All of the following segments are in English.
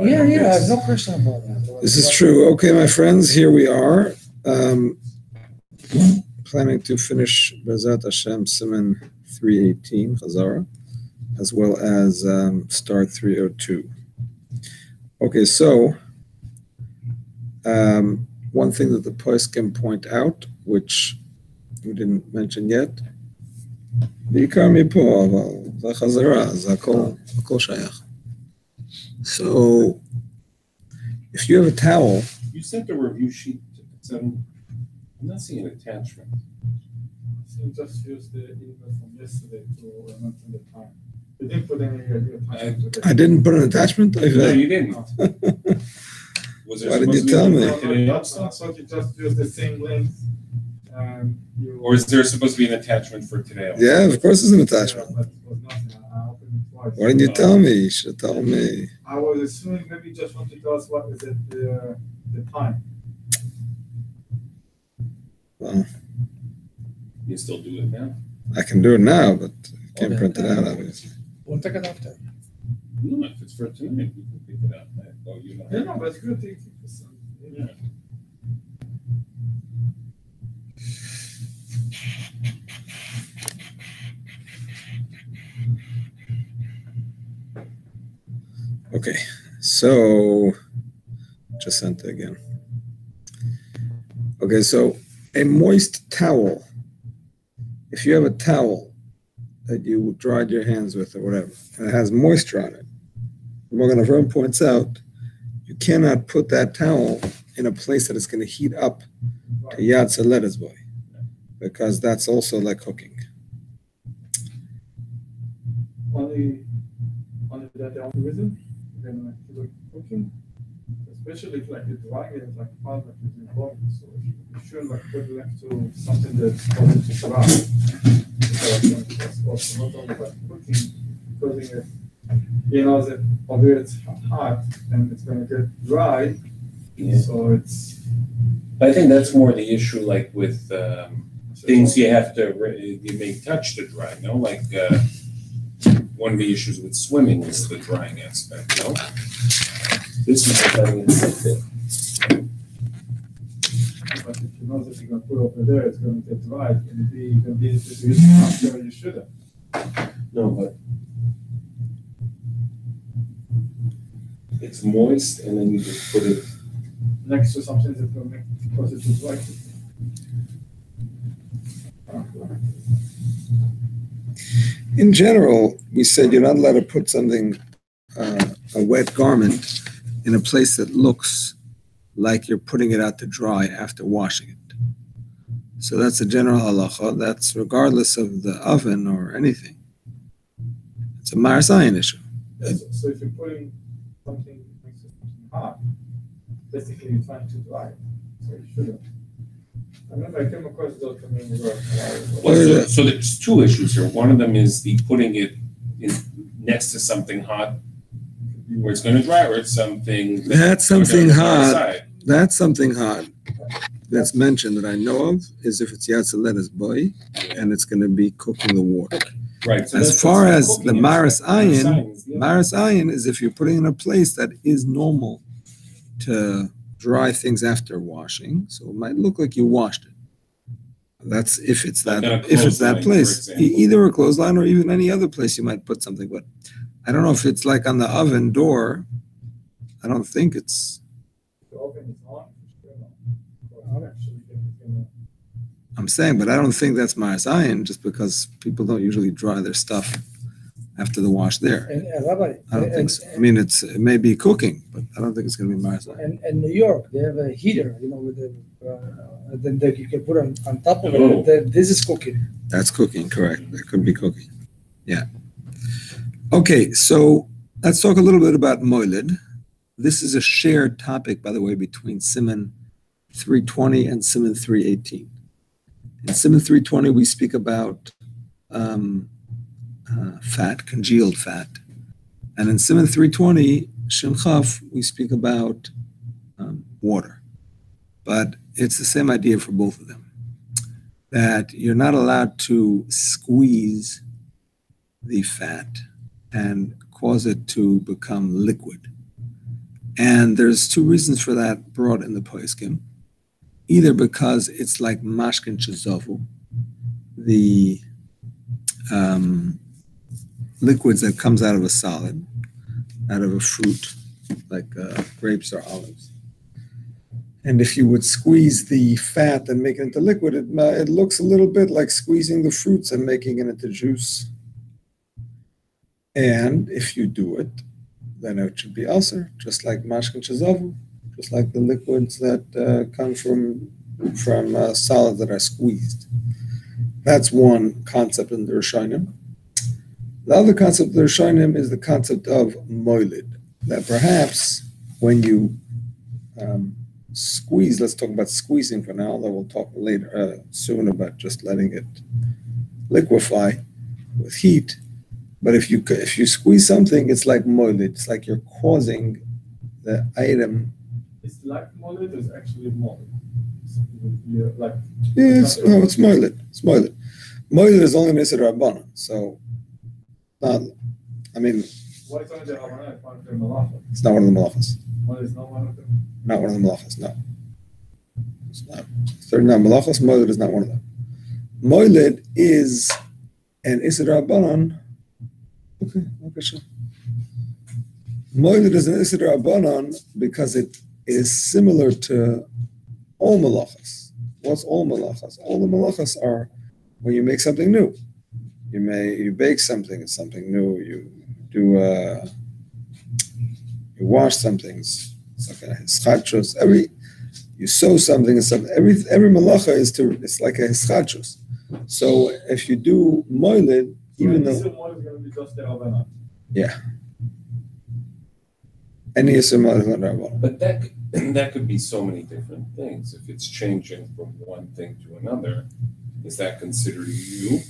Yeah, I have no question about that. This is true. Okay, my friends, here we are. Planning to finish B'ezrat Hashem Siman 318 Chazara, as well as start 302. Okay, so one thing that the post can point out, which we didn't mention yet, בעיקר מפה, אבל זה חזרה, זה הכל שייך. So, if you have a towel... You sent a review sheet. I'm not seeing an attachment. You just used the email from yesterday to mention the time. You didn't put any attachment today. I didn't put an attachment? No, you didn't. Why didn't you tell me? So you just use the same link. Or is there supposed to be an attachment for today? Yeah, of course there's an attachment. But it was nothing. I opened it twice. Why didn't you tell me? You should have told me. I was assuming maybe you just want to tell us what is it the time. Well, You still do it now? I can do it now, but I can't print it out, obviously. We'll take it after. No, if it's for tonight, we can pick it up. Oh, you know. Yeah, no, but it's good to keep this. Yeah. Okay, so just sent it again. Okay, so a moist towel. If you have a towel that you dried your hands with or whatever, and it has moisture on it, Morgan Avram points out, you cannot put that towel in a place that is going to heat up to Yad Seledes boy, because that's also like cooking. Only that the only reason then keep it cooking, especially if like you're drying it like part that is involved. So you shouldn't like put it next to something that's going to dry. So it's also not only like cooking, putting it, you know, that over it's hot and it's going to get dry. Yeah. So it's. I think that's more the issue, like with things you have to, you may touch to dry, no? Like one of the issues with swimming is the drying aspect, no? This is the thing But if you know that you're going to put over there, it's going to get dry. It's going to be, you're going to be able to use it after you shouldn't. No, but it's moist and then you just put it. Next to something that's going to make cause it to dry. In general, we said you're not allowed to put something, a wet garment, in a place that looks like you're putting it out to dry after washing it. So that's a general halacha. That's regardless of the oven or anything. It's a Marasayan issue. So if you're putting something next to something hot, basically you're trying to dry it. So you shouldn't. I remember I came across those coming Well, so there's two issues here. One of them is the putting it next to something hot where it's going to dry, or it's something. That's something hot. Outside. That's something hot that's mentioned that I know of is if it's Yad Seledes boy and it's going to be cooking the water. Right. So As far as the Maris Ayin is if you're putting in a place that is normal to dry things after washing, so it might look like you washed it. That's if it's that place, either a clothesline or even any other place you might put something. But I don't know if it's like on the oven door. I don't think it's. The oven is on. I'm saying, but I don't think that's Maris Ayin, just because people don't usually dry their stuff after the wash there. And Rabbi, I don't think so. I mean, it may be cooking, but I don't think it's going to be Maris Ayin. And in New York, they have a heater, with the then you can put on top of Oh. it. This is cooking. That's cooking, correct. That could be cooking. Yeah. Okay, so let's talk a little bit about Moiled. This is a shared topic, by the way, between Siman 320 and Siman 318. In Siman 320, we speak about fat, congealed fat. And in Siman 320, Shem Chaf, we speak about water. But it's the same idea for both of them, that you're not allowed to squeeze the fat and cause it to become liquid. And there's two reasons for that brought in the Poiskim. Either because it's like mashkin chezovu, the liquids that comes out of a solid, out of a fruit, like grapes or olives. And if you would squeeze the fat and make it into liquid, it looks a little bit like squeezing the fruits and making it into juice. And if you do it, then it should be ulcer, just like mashkin chezovu, just like the liquids that come from solids that are squeezed. That's one concept in the Rishonim. The other concept of the Rishonim is the concept of moilid, that perhaps when you squeeze, let's talk about squeezing for now, although we'll talk later soon about just letting it liquefy with heat. But if you squeeze something, it's like moilid. It's like you're causing the item. It's like moilid, it's actually moilid. Like it's moilid. It's moilid. Moilid is only Nisr Rabbanan. So, not, I mean, why is only the Rabbanan one of the malachas? It's not one of the malachas. Moilid is not one of them? Not one of the malachas, no. It's not. 39 malachas, moilid is not one of them. Moilid is an Isra Rabbanan. Okay, sure. Moilid is an Isra Rabbanan because it is similar to all malachas. What's all malachas? All the malachas are when you make something new. You bake something, it's something new. You do you wash something. It's like a hischachos. You sew something. It's something. Every malacha it's like a hischachos. So if you do moilid, even though moilid is going to be just the Rabbanan. Yeah. Any Yisur moilid is not Rabbanan. But that could be so many different things. If it's changing from one thing to another, is that considered new?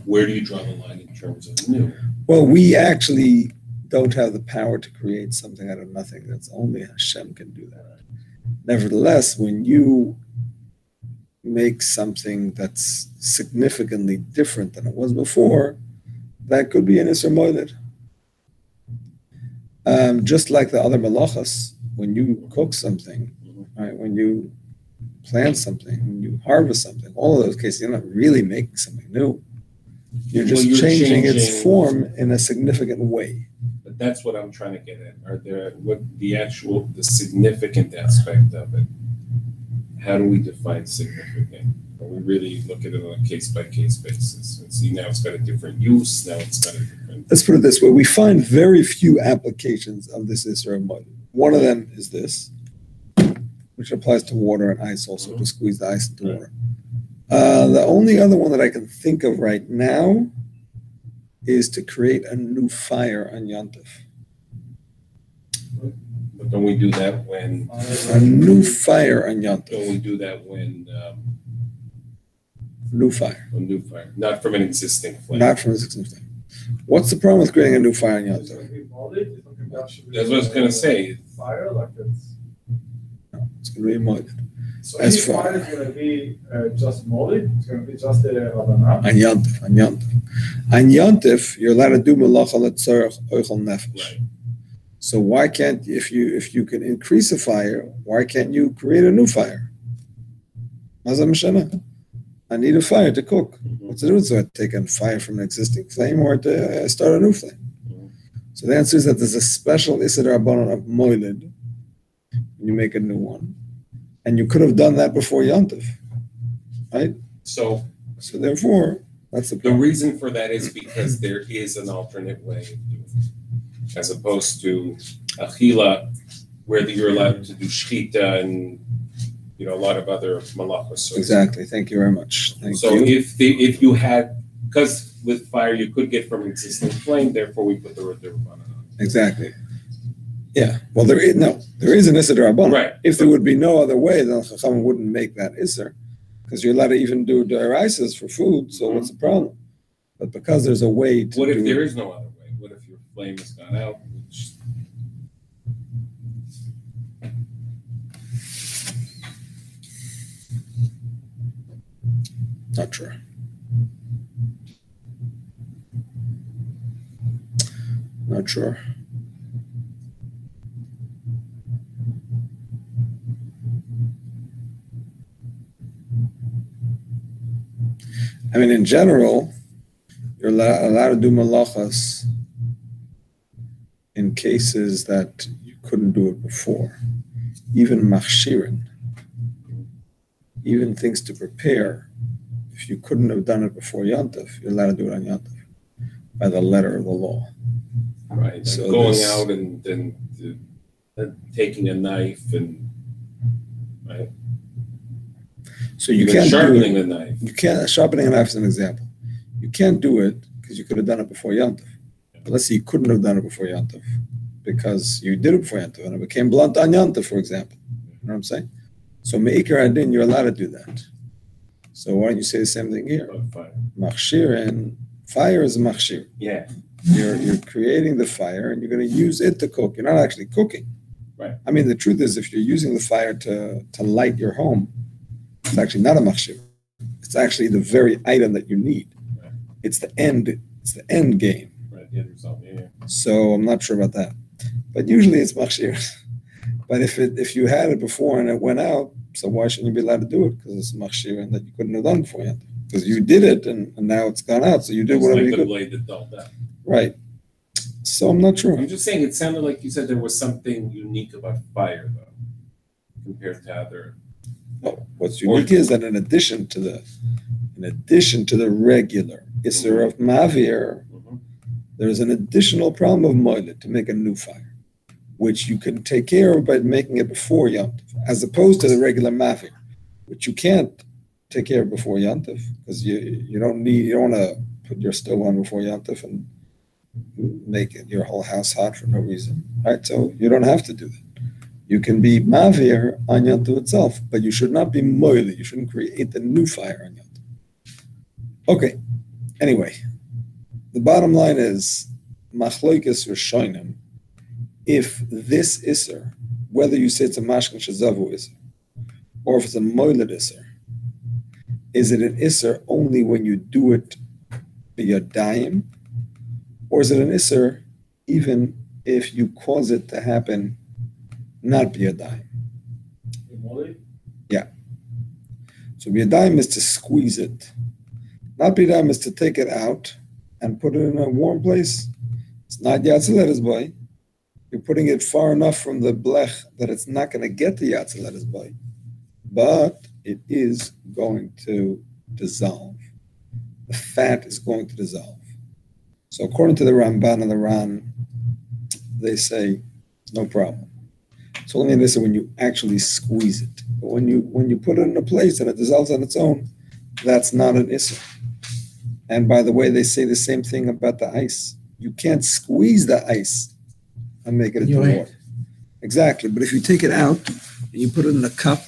Where do you draw the line in terms of new? Well, we actually don't have the power to create something out of nothing. That's only Hashem can do that. Nevertheless, when you make something that's significantly different than it was before, that could be an Isser Moilid. Just like the other malachas, when you cook something, right, when you plant something, when you harvest something, all of those cases, you're not really making something new. You're just changing its form in a significant way. But that's what I'm trying to get at. Are there the significant aspect of it? How do we define significant? Or we really look at it on a case-by-case basis and see now it's got a different use, now it's got a different... Let's put it this way. We find very few applications of this Isra Moilid. One of them is this, which applies to water and ice also, to squeeze the ice into water. The only other one that I can think of right now is to create a new fire on Yontif. But don't we do that when... A new fire on Yontif. Don't we do that when... New fire. A new fire, not from an existing flame. Not from an existing flame. What's the problem with creating a new fire on Yontif? That's what I was going to say. Fire, like it's... No, it's going to be molded. So any fire is going to be just molded. It's going to be just the Rabbanan. On Yontif, you're allowed to do malacha letzorech oichel nefesh. Right. So why can't, if you can increase a fire, why can't you create a new fire? Mazam Mishana. I need a fire to cook. What's the difference? So I take a fire from an existing flame or to start a new flame. So the answer is that there's a special Isser Rabbanan of moilid when you make a new one. And you could have done that before Yontif, right? So therefore, that's the problem. The reason for that is because there is an alternate way of doing it, as opposed to achila, where you're allowed to do shchita and a lot of other malachos. So exactly. Thank you very much. Thank so you. if you had, because with fire you could get from an existing flame, therefore we put the Rabbanan on. Exactly. Yeah. Well, there is an Isser Rabbanan. Right. If there would be no other way, then Chacham wouldn't make that Isser, because you're allowed to even do deraisas for food. So what's the problem? But because there's a way to. What if there is no other way? What if your flame has gone out? Not sure. Not sure. I mean, in general, you're allowed to do malachas in cases that you couldn't do it before. Even machshirin, even things to prepare. If you couldn't have done it before Yontif, you're allowed to do it on Yontif by the letter of the law. Right, like So going this- out and taking a knife and, right? So you Even can't sharpening do a knife. it. You can't sharpening a knife is an example. You can't do it because you could have done it before Yontif. But let's say you couldn't have done it before Yontif because you did it before Yontif and it became blunt on Yontif, for example. You know what I'm saying? So me'ikar adin, you're allowed to do that. So why don't you say the same thing here? About fire. Machshir, and fire is a machshir. Yeah, You're creating the fire and you're going to use it to cook. You're not actually cooking. Right. I mean, the truth is, if you're using the fire to light your home, it's actually not a machshir. It's actually the very item that you need. Right. It's the end game. right, the end result, yeah. So I'm not sure about that. But usually it's machshir. But if you had it before and it went out, so why shouldn't you be allowed to do it? Because it's machshir and that you couldn't have done before. Because you did it and now it's gone out, so you did It's whatever like you the could. blade that dulled that. Right. So I'm not sure. I'm just saying, it sounded like you said there was something unique about fire, though, compared to other. Well, what's unique is that in addition to the regular Isser of Mavir, Mhm. there's an additional problem of Moilet to make a new fire, which you can take care of by making it before Yom Tov, as opposed to the regular Mavir, which you can't take care of before Yom Tov, because you don't want to put your stove on before Yom Tov and make it your whole house hot for no reason, right? So you don't have to do that. You can be Mavir on Yom Tov itself, but you should not be Moilet. You shouldn't create a new fire on Yom Tov. Okay, anyway, the bottom line is, Machloikis Rishonim, if this Isser, whether you say it's a Mashkin Shazavu Isser, or if it's a Moilet Isser, is it an Isser only when you do it b'yadayim, or is it an Isser even if you cause it to happen not b'yadayim? Yeah. So b'yadayim is to squeeze it. Not b'yadayim is to take it out and put it in a warm place. It's not Yatziletes boy. You're putting it far enough from the blech that it's not going to get to Yatziletes boy, but it is going to dissolve. The fat is going to dissolve. So according to the Ramban and the Ran, they say no problem. It's only an issue when you actually squeeze it. But when you put it in a place and it dissolves on its own, that's not an issue. And by the way, they say the same thing about the ice. You can't squeeze the ice and make it into water. Exactly. But if you take it out and you put it in a cup,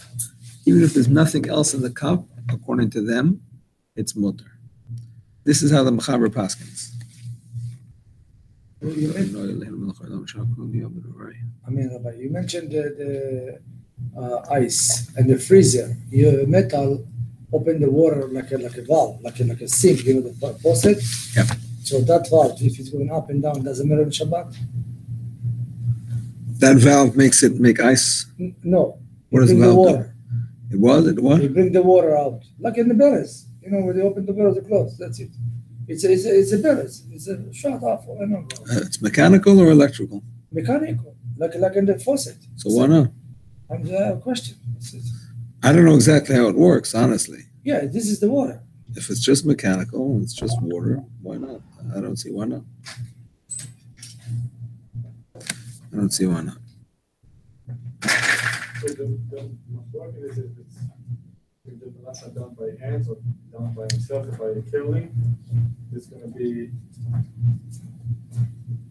even if there's nothing else in the cup, according to them, it's mutter. This is how the Mechaber paskins. I mean, Rabbi, you mentioned the ice and the freezer. Your metal open the water like a valve, like a sink, the faucet. Yep. So that valve, if it's going up and down, doesn't matter in Shabbat? That valve makes it make ice. No. What does the bring the valve do? water. It what? You bring the water out, like in the barrels. When they open the barrels, they close. That's it. It's a barrels. It's a shut off. It's mechanical or electrical? Mechanical, like in the faucet. So why not? And a question. I don't know exactly how it works, honestly. Yeah, this is the water. If it's just mechanical and it's just water, why not? I don't see why not. I don't see why not. So the market is if the malach done by hands or done by himself or by a killing, it's going to be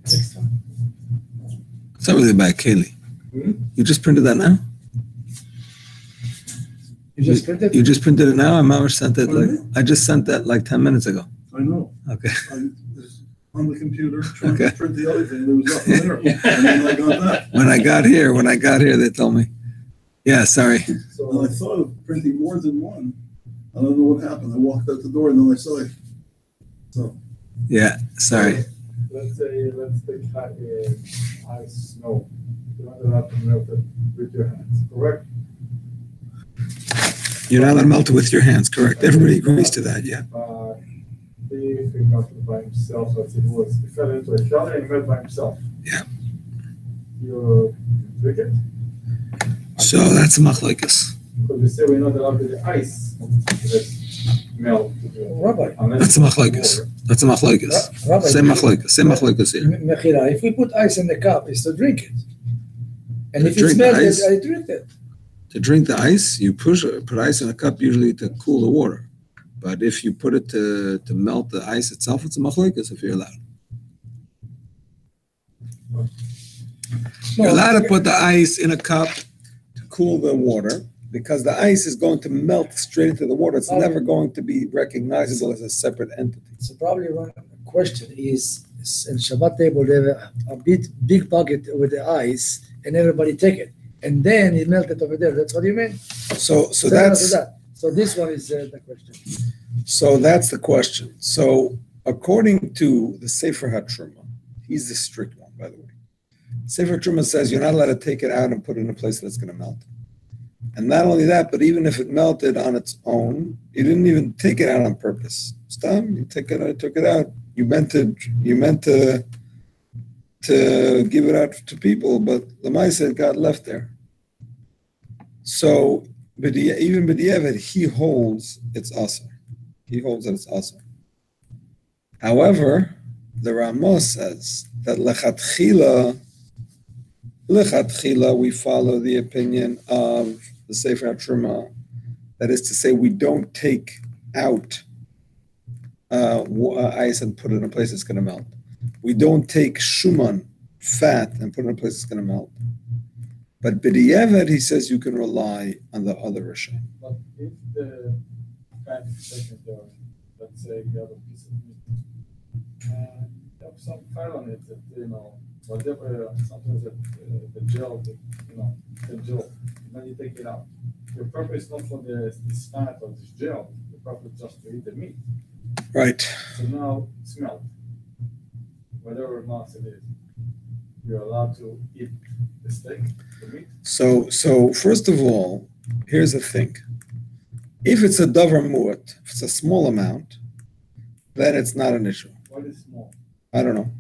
extra. It's not really by Kaylee. You just printed that now? You just printed? You just printed it now? I sent it I just sent that like 10 minutes ago. I know. Okay. On the computer, trying Okay. to print the other thing, there was nothing there. And then I got that. When I got here, they told me. Yeah, sorry. So I thought of printing more than one. I don't know what happened. I walked out the door and then I saw it. So. Yeah, sorry. Let's take ice, snow. You want to have to melt it with your hands, correct? You're not allowed to melt it with your hands, correct? Everybody agrees to that, yeah. But if he melted by himself, as it was, he fell into a jar and he melted by himself. Yeah. You drink it? So that's a machlokes. Because we say we're not allowed to the ice that melt. Rabbi. That's a machlokes. That's a machlokes. Rabbi, Same machlokes here. Mechila, if we put ice in the cup, it's to drink it. And To if it's drink the melted, ice? I drink it. To drink the ice, you put ice in a cup usually to cool the water. But if you put it to melt the ice itself, it's a machlokes if you're allowed. You're allowed to put the ice in a cup to cool the water because the ice is going to melt straight into the water. It's never going to be recognizable as a separate entity. So probably one question is, in Shabbat table, they have a big bucket with the ice, and everybody take it. And then it melted over there. That's what you mean? So that's So this one is the question. So that's the question. So according to the Sefer HaTruma, he's the strict one, by the way. Sefer HaTruma says you're not allowed to take it out and put it in a place that's going to melt. And not only that, but even if it melted on its own, you didn't even take it out on purpose. You took it out. You meant to give it out to people, but the Lamaisa got left there. So, even B'diavad, he holds it's asr. He holds that it's asr. However, the Ramah says that lechatchila we follow the opinion of the Sefer HaTruma. That is to say, we don't take out ice and put it in a place that's going to melt. We don't take shuman, fat, and put it in a place that's going to melt. But b'diavad, he says you can rely on the other Rishon. But if the fat is taken there, let's say you have a piece of meat, and you have some fat on it that, whatever, sometimes the gel, the gel, and then you take it out. Your purpose is not for this fat or this gel, the purpose is just to eat the meat. Right. So now it's melt. Whatever mass it is, you're allowed to eat the steak, the meat. So first of all, here's the thing. If it's a davar mu'at, if it's a small amount, then it's not an issue. What is small? I don't know.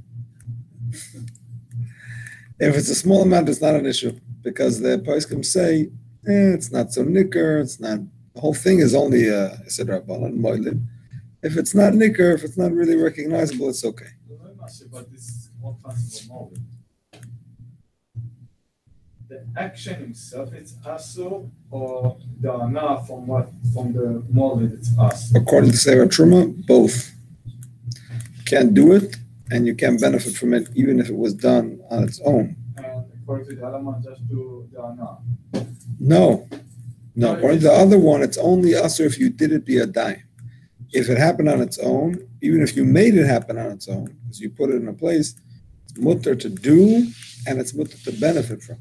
If it's a small amount, it's not an issue because the poskim say it's not so nicker. It's not. The whole thing is only Esed Rabbanan Moilid. If it's not nicker, if it's not really recognizable, it's okay. But this is one possible moment. The action himself is asu, or the ana from the mold it's asu? According to Sefer Truma, both. You can't do it, and you can't benefit from it, even if it was done on its own. And according to the other one, just do the ana. No. According to the other one, it's only asu if you did it biyadayim. If it happened on its own, even if you made it happen on its own, because you put it in a place, it's mutter to do, and it's mutter to benefit from.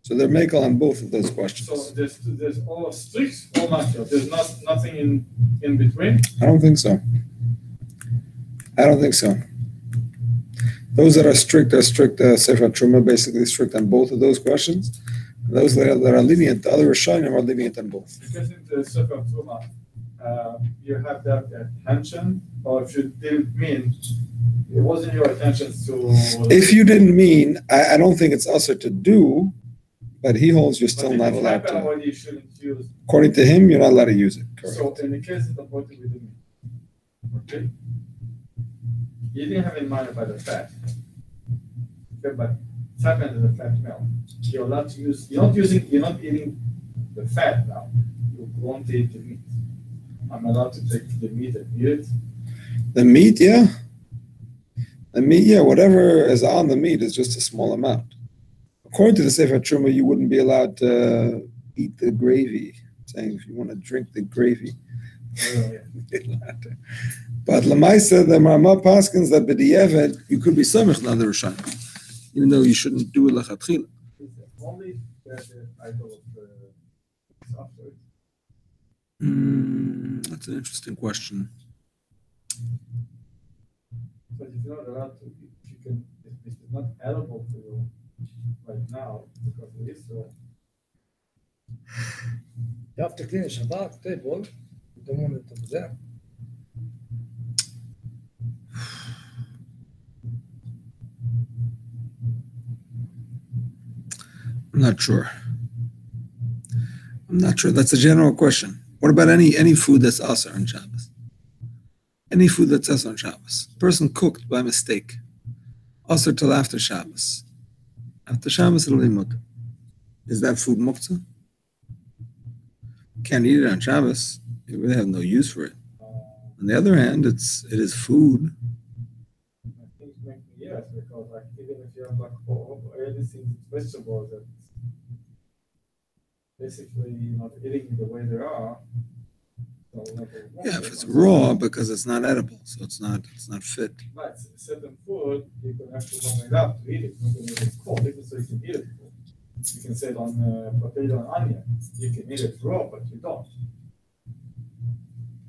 So they're makel on both of those questions. So there's all strict or matter. There's nothing in between. I don't think so. Those that are strict Sefer Truma, basically strict on both of those questions. Those that are lenient, the other Rishonim are lenient on both. Because in the Sefer Truma, you have that attention, or if you didn't mean, it wasn't your attention to. If you didn't mean, I don't think it's usher to do, but he holds you're still not allowed to. Already, you shouldn't use. According to him, you're not allowed to use it. Correct. So in the case of the body we didn't, okay, you didn't have in mind about the fat, okay, but it's happened in the fat melt. You're allowed to use. You're not eating the fat now. You won't eat the meat. I'm allowed to take the meat and eat it. The meat, yeah. Whatever is on the meat is just a small amount. According to the Sefer Truma, you wouldn't be allowed to eat the gravy. Saying if you want to drink the gravy. But Lamaisa, the Ramah paskins that b'diavad, you could be samech on the Rishonim, even though you shouldn't do it lechatchila. Only the idol of software. That's an interesting question. But if you're not allowed to eat chicken, if it's not edible for you right now because of Israel, You have to clean a Shabbat table. You don't want it over there. I'm not sure. That's a general question. What about any food that's also on Shabbos? Any food that's also on Shabbos. Person cooked by mistake. Also till after Shabbos. After Shabbos it'll be mutter. Is that food muktzah? Can't eat it on Shabbos. You really have no use for it. On the other hand, it is food. I think maybe yes, because like even if you have like anything vegetables that basically you're not eating the way they are. So Yeah, if it's raw because it's not edible, so it's not fit. Right, certain food you can have to warm it up to eat it. Not only if it's cold, even so you can eat it. You can say it on potato and onion. You can eat it raw, but you don't.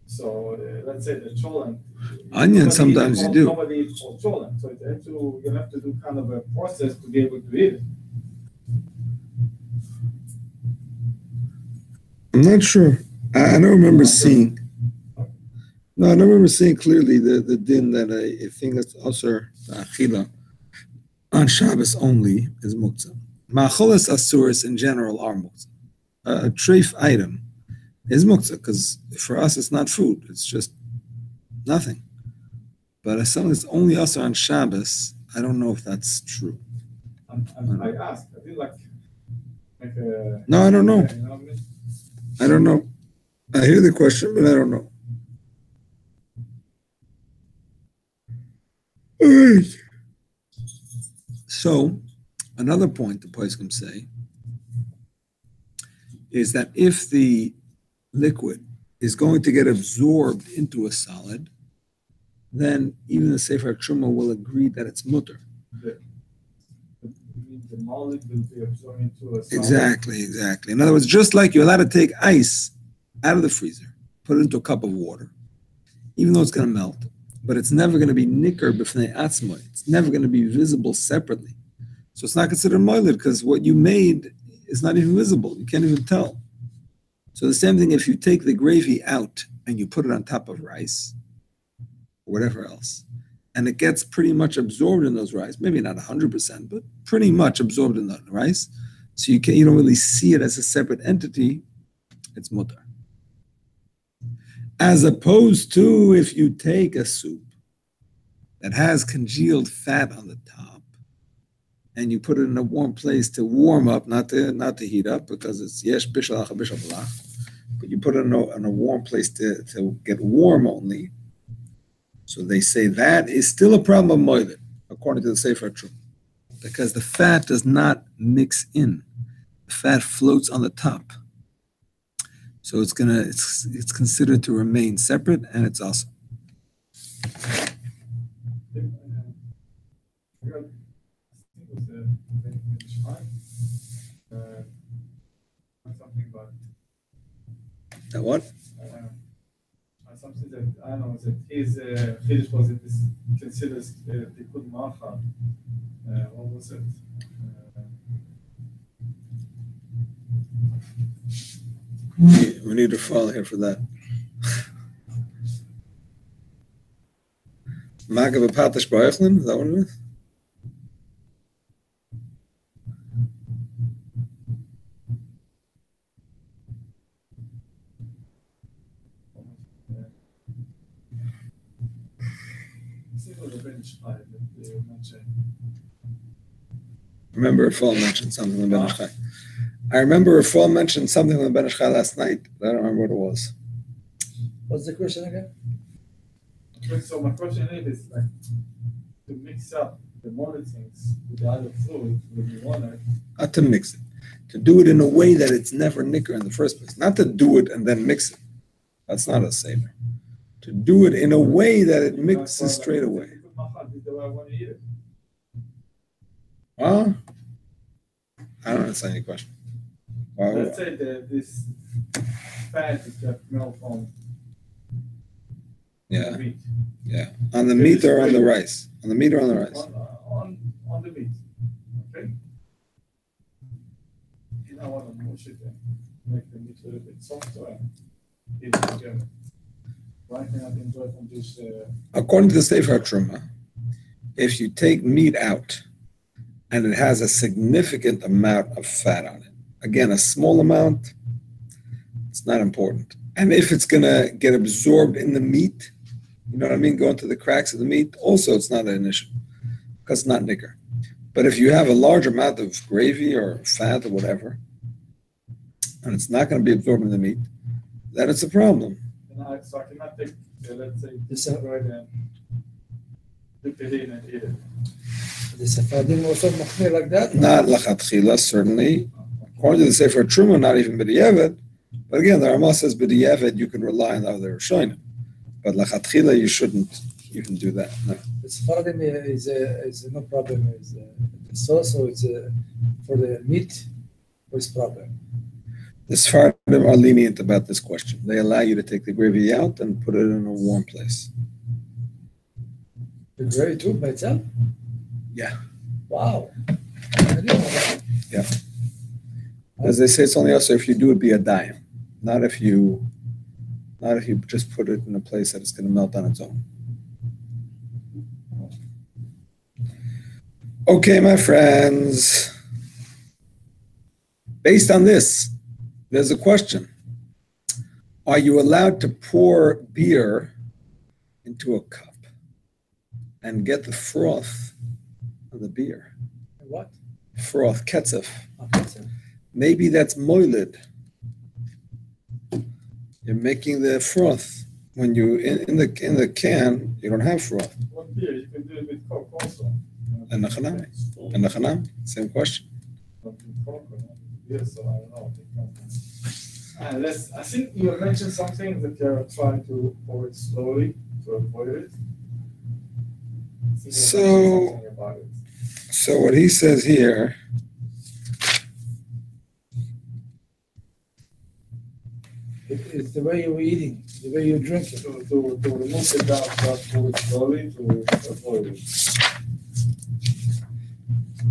So let's say the cholent. Onion sometimes you do. Nobody eats whole cholent, so you have to do kind of a process to be able to eat it. I'm not sure. I don't remember seeing. No, I don't remember seeing clearly the din that a thing that's also achila on Shabbos only is muktzah. Ma'acholas asuris in general are muktzah. A treif item is muktzah because for us it's not food; it's just nothing. But as something that's only also on Shabbos, I don't know if that's true. I asked. I did like a. No, I don't know. You know what I mean? I don't know. I hear the question, but I don't know. All right. So, another point the poskim say is that if the liquid is going to get absorbed into a solid, then even the Sefer Truma will agree that it's mutter. The molecule will be absorbed into a solid. Exactly. In other words, just like you're allowed to take ice out of the freezer, put it into a cup of water, even though it's going to melt, but it's never going to be nicker b'fnei atzmai. It's never going to be visible separately. So it's not considered moiled because what you made is not even visible. You can't even tell. So the same thing if you take the gravy out and you put it on top of rice or whatever else, and it gets pretty much absorbed in those rice, maybe not 100%, but pretty much absorbed in the rice. So you don't really see it as a separate entity. It's mutar. As opposed to if you take a soup that has congealed fat on the top and you put it in a warm place to warm up, not to heat up, because it's yesh bishal bishal balach, but you put it in a warm place to get warm only. So they say that is still a problem of moiled, according to the Sefer Truma, because the fat does not mix in. The fat floats on the top. So it's considered to remain separate, and it's awesome. That what? Something that I don't know that his Hilchot was it is considered tikkun machal. What was it? We need to follow here for that. Magav Patash Ba'echlin, is that what it is? Remember Rafal mentioned something on Ben Ish Chai. I remember Rafal mentioned something on Ben Ish Chai last night, but I don't remember what it was. What's the question again? So my question is like to mix up the molar things with the other fluid with the water. Not to mix it. To do it in a way that it's never nicker in the first place. Not to do it and then mix it. That's not a saver. To do it in a way that it mixes straight away. Huh? I don't understand your question. Let's say that this fat is that milk on the meat. Yeah. On the meat or on the rice? On the meat or on the rice? On the meat. Okay. In I want to mush it and make the meat a little bit softer and eat it together. Why can I enjoy from this? According to the Sefer Truma, if you take meat out and it has a significant amount of fat on it, again, a small amount, it's not important. And if it's going to get absorbed in the meat, you know what I mean, go into the cracks of the meat, also it's not an issue because it's not nigger. But if you have a large amount of gravy or fat or whatever, and it's not going to be absorbed in the meat, then it's a problem. So I cannot take, let's say, this bread and dip it in and eat it. The Sephardim also machmir like that? Not lachatchila, certainly. According to the Sefer Truma, not even b'diavad. But again, the Rama says b'diavad, you can rely on the other Rishonim. But lachatchila, you shouldn't even do that. No. The Sephardim is no problem. Is sauce, so it's for the meat, what's problem? The Sephardim are lenient about this question. They allow you to take the gravy out and put it in a warm place. The gravy too by itself? Yeah. Wow. I didn't know that. Yeah. As they say, it's only also if you do it be a dime, not if you just put it in a place that it's going to melt on its own. Okay, my friends. Based on this, there's a question. Are you allowed to pour beer into a cup and get the froth of the beer? What? Froth, ketzef. Okay. Maybe that's moiled. You're making the froth. When you in the can, you don't have froth. One beer, you can do it with Coke also. And the chanam, same question. Yes, so I don't know. I think you mentioned something that you're trying to pour it slowly to avoid it. So what he says here, it's the way you're eating, the way you're drinking. To remove the doubt, pour it slowly to avoid it.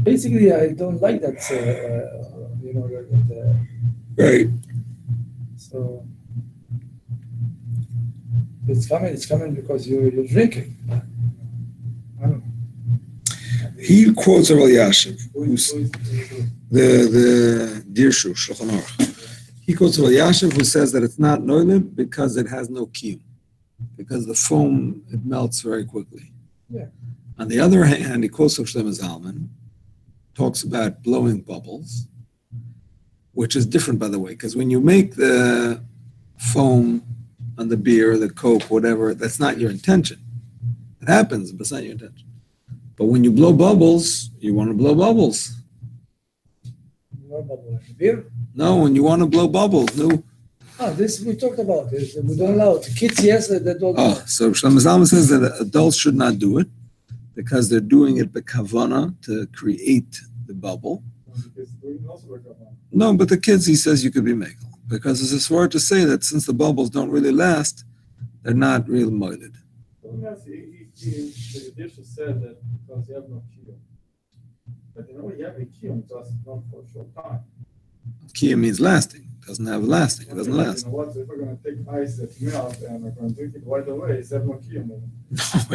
Basically, I don't like that, right? So it's coming because you're drinking. I don't know. He quotes Rav Elyashiv, who's the Dirshu, Shulchan Aruch. He quotes Rav Elyashiv, who says that it's not noiled because it has no kiyum, because the foam, it melts very quickly. Yeah. On the other hand, he quotes Rav Shlomo Zalman, talks about blowing bubbles, which is different, by the way, because when you make the foam on the beer, the Coke, whatever, that's not your intention. It happens, but it's not your intention. But when you blow bubbles, you want to blow bubbles. More bubble in beer? No, when you want to blow bubbles, no. This we talked about. This we don't allow it. Kids, yes, they don't. Oh, so Shlomo Zalman says that adults should not do it because they're doing it b'kavana to create the bubble. No, but the kids, he says, you could be megal because it's a sword to say that since the bubbles don't really last, they're not real molded. The dish said that because you have no kiyum. But you have a kiyum, just not for a short time. Kiyum means lasting. It doesn't have lasting. It doesn't last. You know what? If we're going to take ice that melt and we're going to drink it right away, it's have no kiyum. No,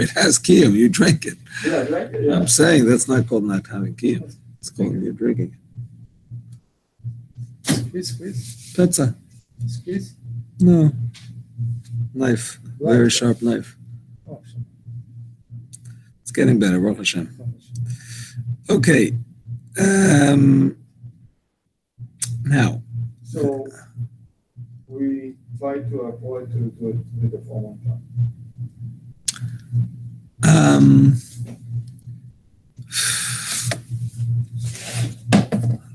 it has kiyum. You drink it. Yeah, drink it. Yeah. I'm saying that's not called not having kiyum. It's called you're drinking it. Squeeze. Pizza. Squeeze. No. Knife. Very sharp knife. Oh, it's getting better, Baruch Hashem. Okay. Now. So we try to avoid to do it with the phone one time. I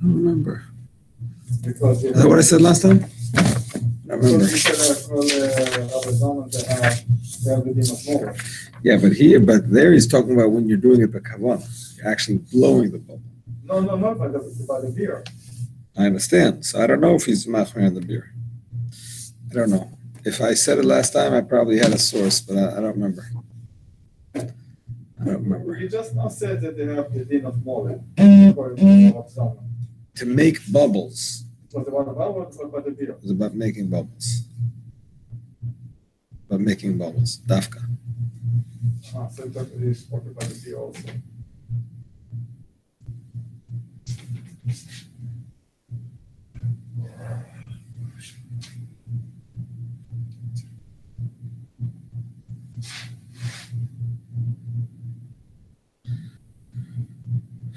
don't remember. Because Is that what I said last time? I don't remember. Yeah, but there he's talking about when you're doing it by kavanah. You're actually blowing the bubble. No, by the beer. I understand. So I don't know if he's machmir on the beer. I don't know. If I said it last time, I probably had a source, but I don't remember. I don't remember. You just now said that they have the din of molded. To make bubbles, Was about the valve or about the beer? It was about making bubbles. About making bubbles. Dafka. So you spoke about the beer also.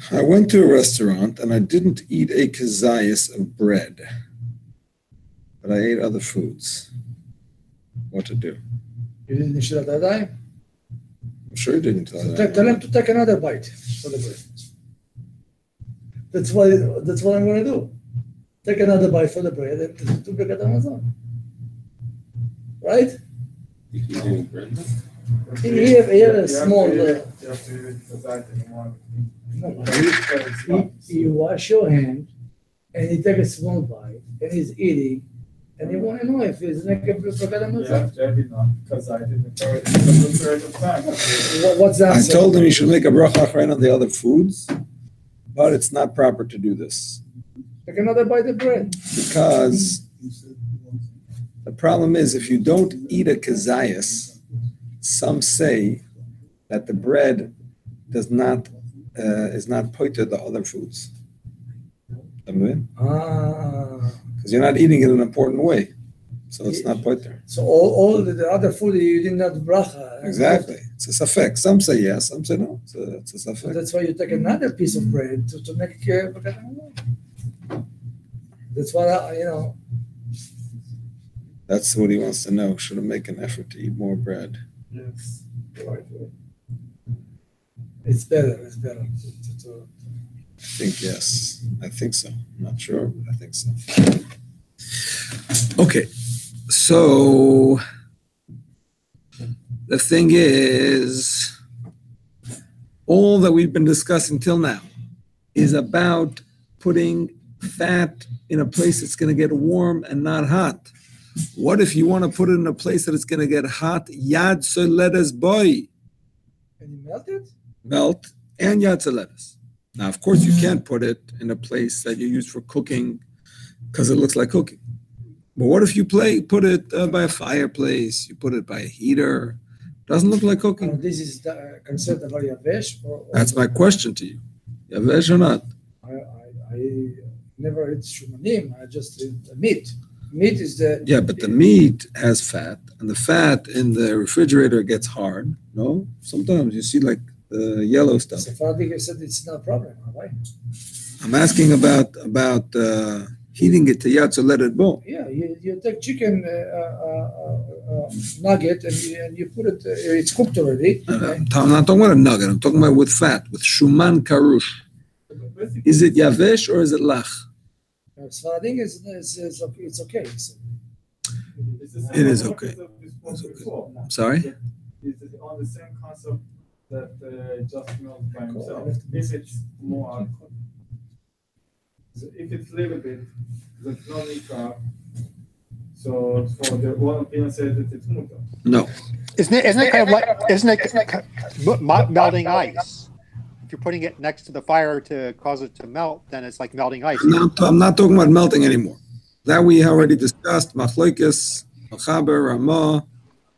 I went to a restaurant and I didn't eat a kazayas of bread, but I ate other foods. What to do? You didn't Nishirat Adai? I'm sure you didn't tell So that. tell him to take another bite for the bread. That's what I'm going to do. Take another bite for the bread and to Birkat Hamazon. Right? You can do bread. He had a small. You have to eat it the side anymore. You wash your hand and you take a small bite and he's eating and you want to know if it's like a Birkat Hamazon. Yeah, not because I didn't throw it in the period of time. What's that? I told him he should make a bracha right on the other foods, but it's not proper to do this Take another bite of bread. because the problem is if you don't eat a kazayas, some say that the bread does not is not pointed to the other foods. Because you're not eating it in an important way, so it's not pointed. So all the other food you didn't have bracha. Exactly, it's a safek. Some say yes, some say no. It's a So safek. that's why you take another piece of bread to make Birkat Hamazon. That's why That's what he wants to know. Should I make an effort to eat more bread? Yes. it's better. It's better to I think yes. I think so. I'm not sure, but I think so. Okay, so the thing is, all that we've been discussing till now is about putting fat in a place that's going to get warm and not hot. What if you want to put it in a place that it's going to get hot? Yad soledes boy. and you melt it. Melt and yad soledes. Now, of course, you can't put it in a place that you use for cooking because it looks like cooking. But what if you put it by a fireplace? You put it by a heater. Doesn't look like cooking. This is considered a very yavesh. That's my question to you. Yavesh or not? I never eat shumanim. I just eat meat. Meat is the Yeah, but the meat has fat, and the fat in the refrigerator gets hard. No, sometimes you see like the yellow stuff. Sephardic said it's not a problem. Right? I'm asking about heating it to yad soledes bo. Yeah, you take chicken nugget and you put it. It's cooked already. I'm not talking about a nugget. I'm talking about with fat, with shuman karush. Is it yavesh or is it lach? Sephardic it's okay. It is okay. Sorry? It's on the same concept that just melts by himself. If it's more alcohol. So if it's a little bit, there's no nikah. So for the one opinion says that it's mutar. No. Isn't it kind of like melting ice? If you're putting it next to the fire to cause it to melt, then it's like melting ice. I'm not talking about melting anymore. That we already discussed. Machloikis, Machaber, Ramah,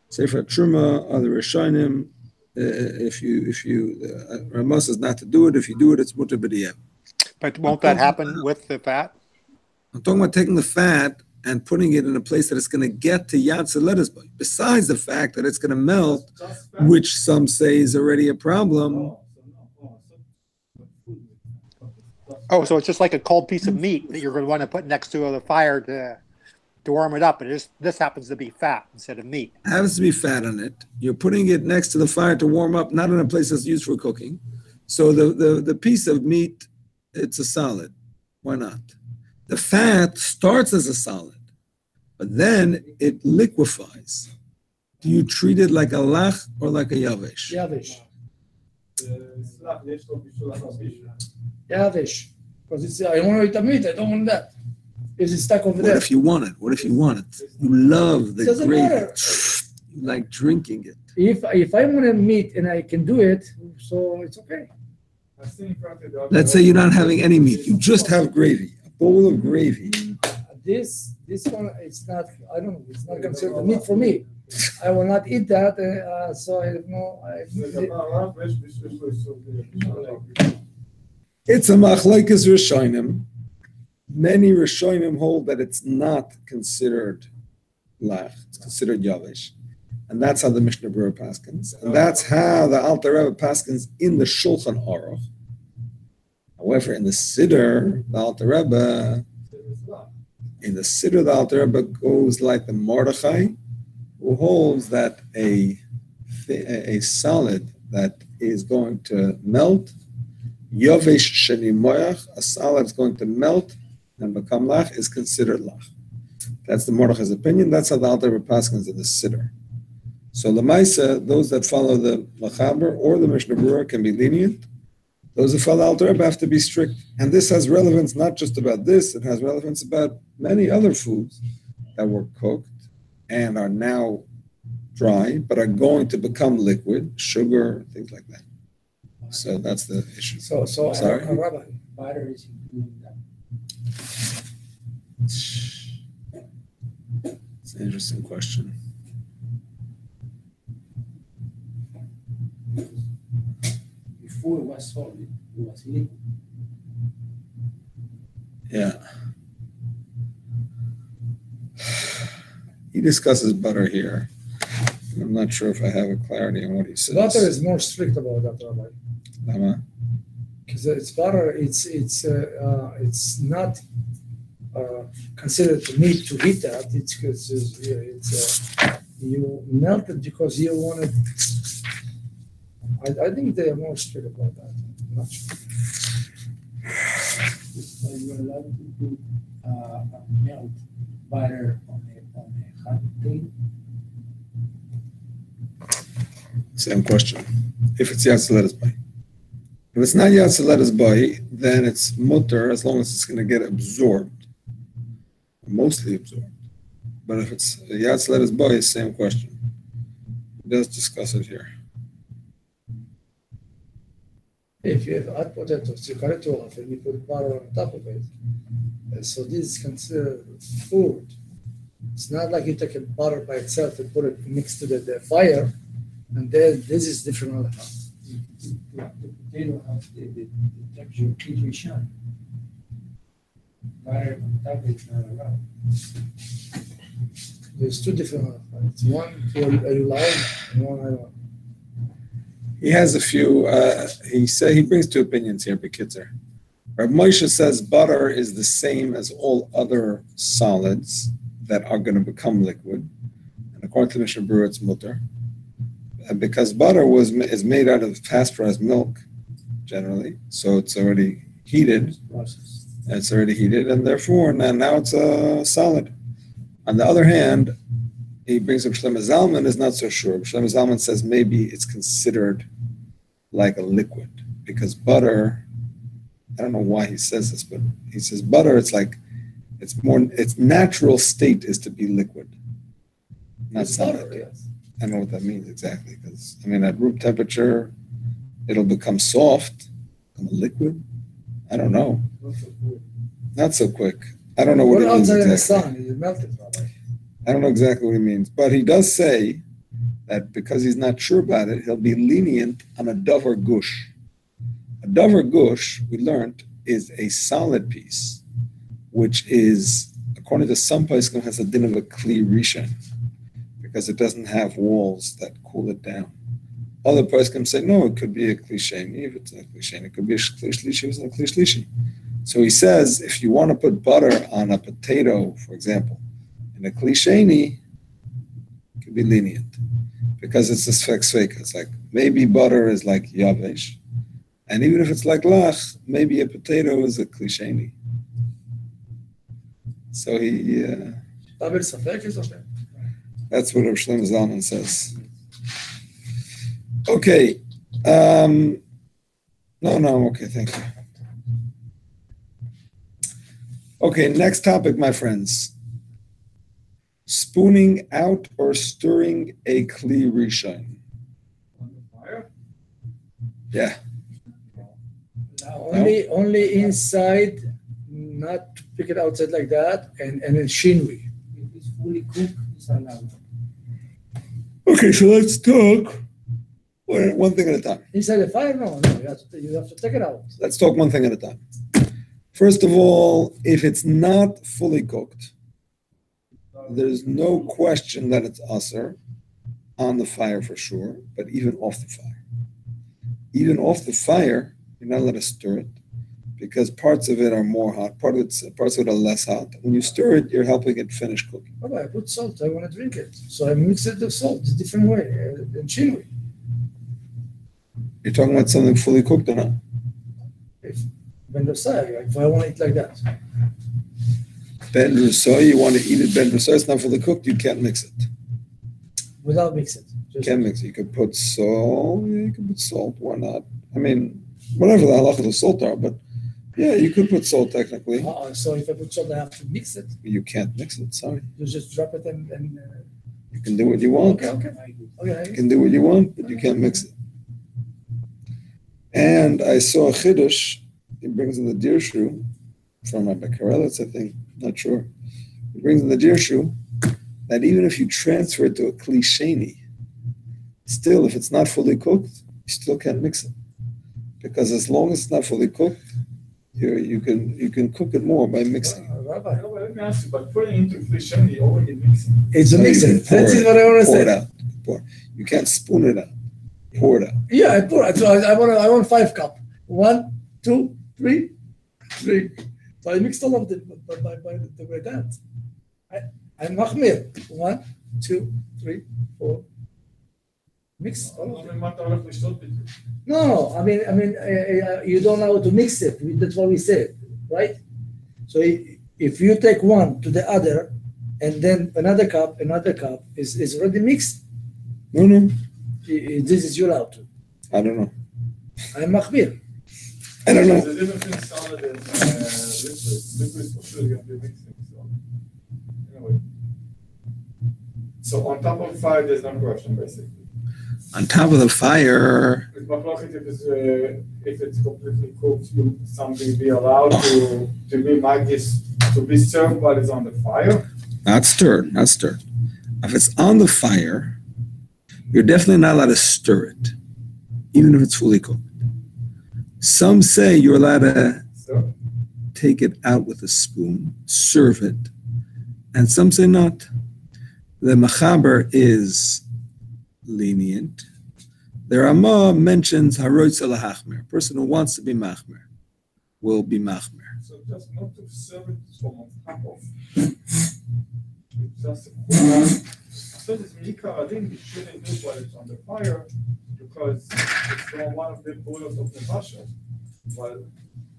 Sefer Truma, other Rishonim. If you Ramah says not to do it. If you do it, it's mutar b'di'ev. But won't that happen with the fat? I'm talking about taking the fat and putting it in a place that it's going to get to yad soledes bo. Besides the fact that it's going to melt, which some say is already a problem. Oh, so it's just like a cold piece of meat that you're going to want to put next to the fire to warm it up. And this happens to be fat instead of meat. It happens to be fat on it. You're putting it next to the fire to warm up, not in a place that's used for cooking. So the piece of meat, it's a solid. Why not? The fat starts as a solid, but then it liquefies. Do you treat it like a lach or like a yavesh? Yavesh. Yavesh. Because it's I want to eat the meat. I don't want that. Is it stuck over What there? if you want it? What if you want it? You love the Doesn't gravy. matter. You like drinking it. If I want to meat and I can do it, so it's okay. Let's say you're not having any meat. You just have gravy, a bowl of gravy. this one, it's not. I don't know. It's not considered meat for me. I will not eat that. So I have no. It's a machlekes rishonim. Many rishonim hold that it's not considered lach. It's considered yavish. And that's how the Mishnah Berurah paskins. And that's how the Alter Rebbe paskins in the Shulchan Aruch. However, in the Siddur, the Alter Rebbe goes like the Mordechai, who holds that a solid that is going to melt, Yovesh Sheni Moyach, a solid is going to melt and become lach, is considered lach. That's the Mordechai's opinion. That's how the Alter Rebbe paskins in the Siddur. So Lamaisa, those that follow the Machaber or the Mishnah Berurah can be lenient. Those that follow Alter Rebbe have to be strict. And this has relevance not just about this, it has relevance about many other foods that were cooked and are now dry, but are going to become liquid, sugar, things like that. So that's the issue. So Sorry? Rabbi, Butter is included that. It's an interesting question. Before it was solid, it was liquid. Yeah. He discusses butter here. I'm not sure if I have a clarity on what he says. butter is more strict about that, Rabbi. Lama? Because it's butter. It's not considered meat to eat that. It's you melt it because you want it. I think they are more strict about that. I'm not sure. So you're allowed to put melt butter on a hot plate. Same question. If it's Yatz Lettuce Bay. If it's not Yatz Lettuce Bay, then it's mutter as long as it's going to get absorbed, mostly absorbed. But if it's Yatz Lettuce Bay, same question. He does discuss it here. If you have hot potatoes, you cut it off and you put butter on top of it. So this is considered food. It's not like you take a butter by itself and put it next to the fire, and then this is different. The potato has the texture clearly shine. Butter on top is not allowed. There's two different. It's one you like and one I don't. He has a few, he brings two opinions here, Bekitzer. Rav Moshe says butter is the same as all other solids that are going to become liquid. And according to Mishnah Berurah, it's mutter. And because butter is made out of pasteurized milk, generally, so it's already heated. It's already heated, and therefore now it's a solid. On the other hand, he brings up Shlomo Zalman is not so sure. Shlomo Zalman says maybe it's considered like a liquid because butter, I don't know why he says this, but he says butter, it's its natural state is to be liquid, not solid. Yes. I don't know what that means exactly because, at room temperature, it'll become soft, become a liquid. I don't know. Not so quick. I don't know what it means outside exactly. in the sun, it melted, Rabbi. I don't know exactly what he means, but he does say that because he's not sure about it, he'll be lenient on a davar gush. A davar gush, we learned, is a solid piece, which is, according to some poskim, has a din of a kli rishon, because it doesn't have walls that cool it down. Other poskim say, no, it could be a kli sheni. If it's a kli sheni, it could be a kli shlishi. It's a kli shlishi. So he says, if you want to put butter on a potato, for example, in a kli sheni, it could be lenient because it's a sfek sveika. It's like maybe butter is like yavesh, and even if it's like lach, maybe a potato is a kli sheni. So he. That's what Rav Shlomo Zalman says. Okay. No, I'm okay. Thank you. Okay, next topic, my friends. Spooning out or stirring a kli rishon. On the fire? Yeah. Only inside not to pick it outside like that, and in shinui. If it's fully cooked, it's allowed. Okay, so let's talk one thing at a time. Inside the fire, no, you have to take it out. Let's talk one thing at a time. First of all, if it's not fully cooked, there's no question that it's aser on the fire for sure, but even off the fire. Even off the fire, you're not allowed to stir it because parts of it are more hot, parts of it are less hot. When you stir it, you're helping it finish cooking. Oh, I put salt, I want to drink it. So I mix it with salt, it's a different way than shinui. You're talking about something fully cooked or not? If I want to eat like that. Ben Rousseau, you want to eat it Ben Rousseau, it's not fully cooked, you can't mix it. Without mixing. You can't mix it. You could put salt, why not? I mean, whatever the halachas of salt are, but yeah, you could put salt technically. So if I put salt, I have to mix it. You can't mix it, sorry. You just drop it and You can do what you want. Okay. You can do what you want, but you can't mix it. And I saw a chiddush, he brings in the Dirshu, from Rabbi Karelitz, I think, not sure. He brings in the Dirshu that even if you transfer it to a klisheni, still, if it's not fully cooked, you still can't mix it. Because as long as it's not fully cooked, you can cook it more by mixing it. Rabbi. No, but let me ask you, but putting into klisheni, you already mixing. It's a So you mixing. can That's pour what I want to Pour it say. out. Pour. You can't spoon it out. Pour it out. Yeah, I pour it. So I want 5 cups. 1, 2, 3. So I mixed all of them by the way that. I'm machmir. 1, 2, 3, 4. Mix all of them. No, I mean, you don't know how to mix it. That's what we said, right? So if you take one to the other, and then another cup is already mixed. No. This is you're allowed to. I don't know. I'm machmir. I don't know. There's a difference between solid and liquid. Liquid for sure you're going to be mixing. So, anyway. So on top of fire, there's no question, basically. On top of the fire, With machloket, if it's completely cooked, something be allowed to be magis, to be served while it's on the fire? not stirred. If it's on the fire, you're definitely not allowed to stir it, even if it's fully cooked. Some say you're allowed to take it out with a spoon, serve it, and some say not. The Machaber is lenient. The Ramah mentions Haroitz Lahachmer, a person who wants to be Machmer will be Machmer. So just not to serve it from on top of. It's just so this Mikar, I think you shouldn't do while it's on the fire because it's from one of the boilers of the Basha. While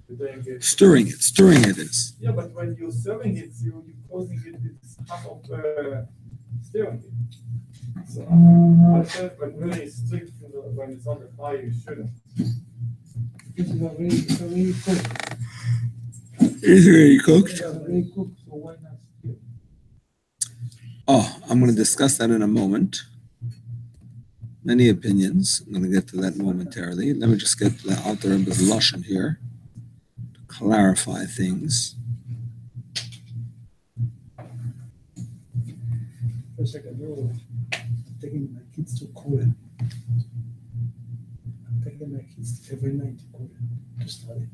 you're doing it. Stirring it is. Yeah, but when you're serving it, you're causing it, it's half of stirring it. So I said, but really strict when it's on the fire, you shouldn't. It's already cooked. Is it already cooked? It's already cooked, so why not stir? Oh, I'm going to discuss that in a moment. Many opinions. I'm going to get to that momentarily. Let me just get the Alter Rebbe's Lashon here to clarify things. For a second, I'm taking my kids to Korea. I'm taking my kids every night to Korea to study.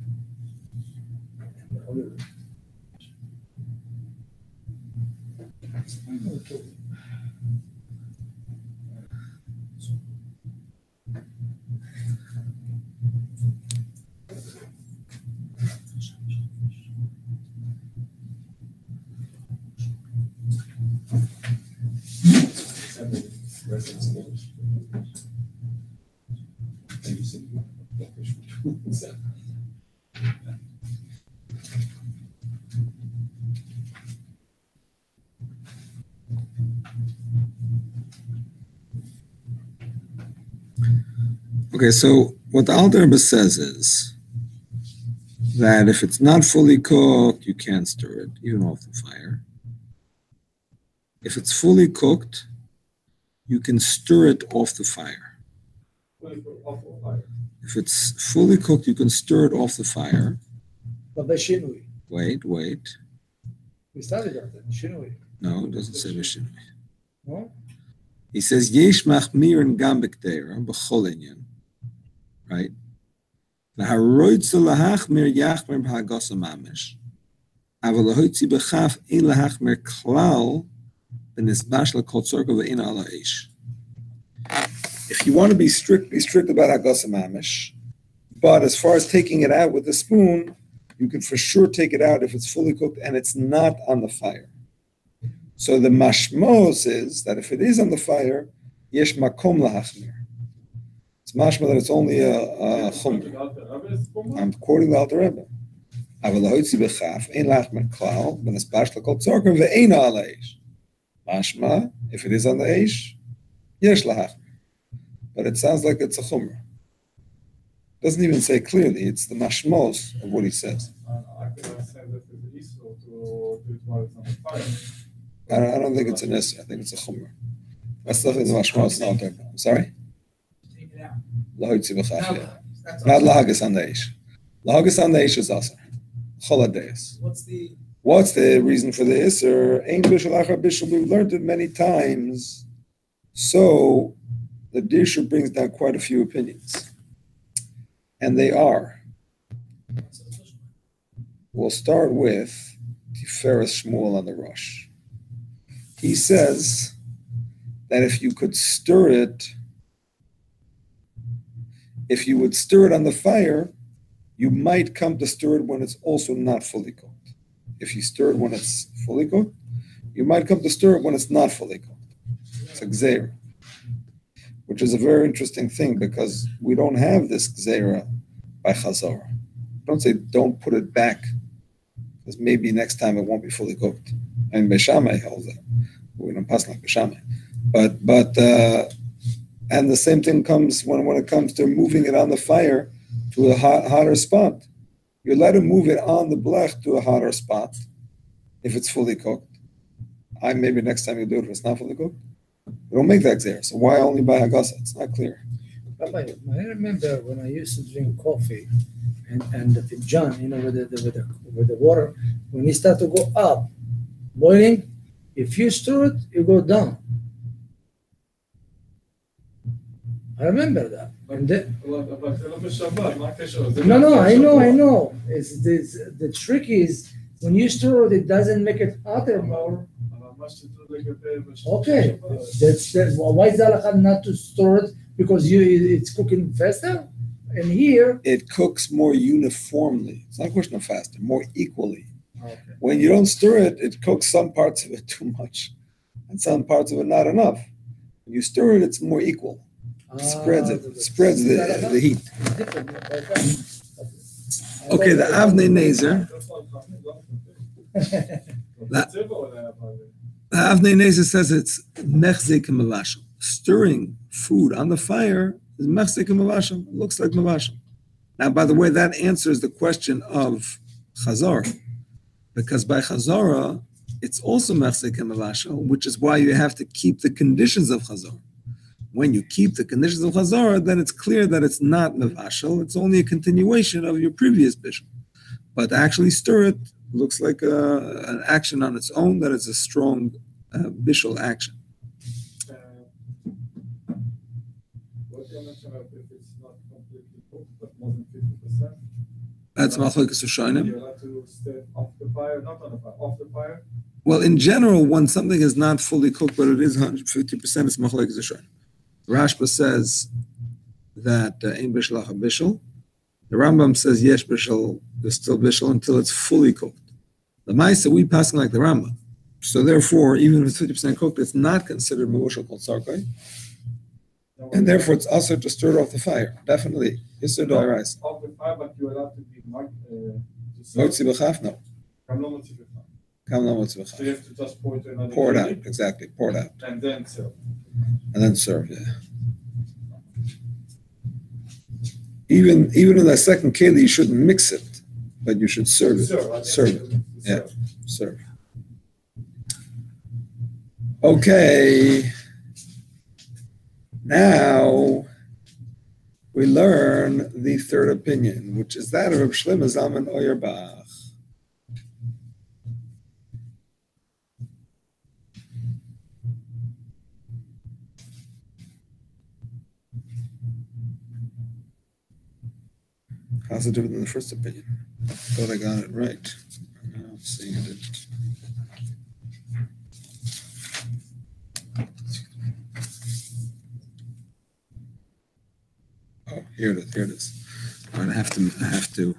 Okay, so what the Alter Rebbe says is that if it's not fully cooked, you can't stir it, even off the fire. If it's fully cooked, you can stir it off the fire. Awful fire. If it's fully cooked, you can stir it off the fire. But by shinui. Wait. We studied that, shouldn't we? No, it doesn't say B'Shinui. No? He says, Yesh machmirin gam b'kteira, b'chol inyan. Right? V'haroitzu lahachmir yachmir b'hagos mamish. Aval lahoitzi b'chaf ein lahachmir klal b'nisbash l'kol tzorka v'ein ala eish. If you want to be strict about hagos mamish. But as far as taking it out with a spoon, you can for sure take it out if it's fully cooked and it's not on the fire. So the mashmos is that if it is on the fire, yesh makom lahachmir. It's mashma that it's only a chumr. I'm quoting the Alter Rebbe. Aval lahoitzi b'chaf ein lahachmir klal b'nisbash l'kol tzorka v'ein ala eish. Mashma, if it is on the eish, yesh lahachmir. But it sounds like it's a chumr. Doesn't even say clearly. It's the mashmos of what he says. I could have said that it's easier to do it while it's on the fire. I don't think it's an issue. I think it's a chumrah. That's definitely the mashmos out there. I'm sorry? Take it out. Lahoitzi b'chaf, yeah. That's Not all. lahagis on the eish. Lahagis on the eish is asr. Choladeis. What's the reason for the isser? Ein bishul achar bishul. We've learned it many times. So the Dirshu brings down quite a few opinions. And they are. We'll start with Tiferes Shmuel on the Rosh. He says that if you could stir it, if you would stir it on the fire, you might come to stir it when it's also not fully cooked. If you stir it when it's fully cooked, you might come to stir it when it's not fully cooked. It's a gzeira, which is a very interesting thing because we don't have this gzeira by chazara. Don't say don't put it back because maybe next time it won't be fully cooked. And Beishamai holds that. We don't pass like Beishamai. But and the same thing comes when it comes to moving it on the fire to a hotter spot. You're allowed to move it on the blech to a hotter spot if it's fully cooked. Maybe next time you do it if it's not fully cooked. We don't make that clear. So why only by Hagasa? It's not clear. Rabbi, I remember when I used to drink coffee and the fijan, with the water, when it starts to go up, boiling, if you stir it, you go down. I remember that. And then, no, I know. The trick is when you stir it, it doesn't make it hotter more. Okay, that's why is the halakha not to stir it? Because it's cooking faster? And here... It cooks more uniformly. It's not a question of faster, more equally. Okay. When you don't stir it, it cooks some parts of it too much and some parts of it not enough. When you stir it, it's more equal. It spreads the heat. Okay, the Avnei Nezer. The Avnei Nezer says it's mechzik melashim. Stirring food on the fire is mechzik melashim. It looks like melashim. Now, by the way, that answers the question of chazara, because by chazara it's also mechzik melashim, which is why you have to keep the conditions of chazara. When you keep the conditions of chazara, then it's clear that it's not mevashel. It's only a continuation of your previous bishul. But to actually stir it looks like an action on its own that is a strong bishul action. What you mentioned about if it's not completely cooked, but more than 50%? That's machlokes rishonim. You're allowed to stay off the fire, not on the fire, off the fire? Well, in general, when something is not fully cooked, but it is 150%, it's machlokes rishonim. Rashba says that ein bishul acha bishul. The Rambam says yesh bishul, there's still bishul until it's fully cooked. The Maisa, we passing like the Rambam. So therefore, even if it's 50% cooked, it's not considered mevushal kol tzarkai. And therefore, it's also to stir it off the fire. Definitely. Yisur da'arais. Off the fire, but you're allowed to be Motzi b'chaf? No. Kam lo motzi b'chaf. Kam lo motzi So you b'chaf. have to just pour it to another Pour it keli, out. Exactly. Pour it out. and then serve. And then serve, yeah. Even in the second keli, you shouldn't mix it, but you should serve it. Serve it. Yeah. Serve. Okay. Now we learn the third opinion, which is that of Reb Shlomo Zalman Auerbach. How's it different than the first opinion? I thought I got it right. Now I'm seeing it. Oh, here it is. All right, I have to.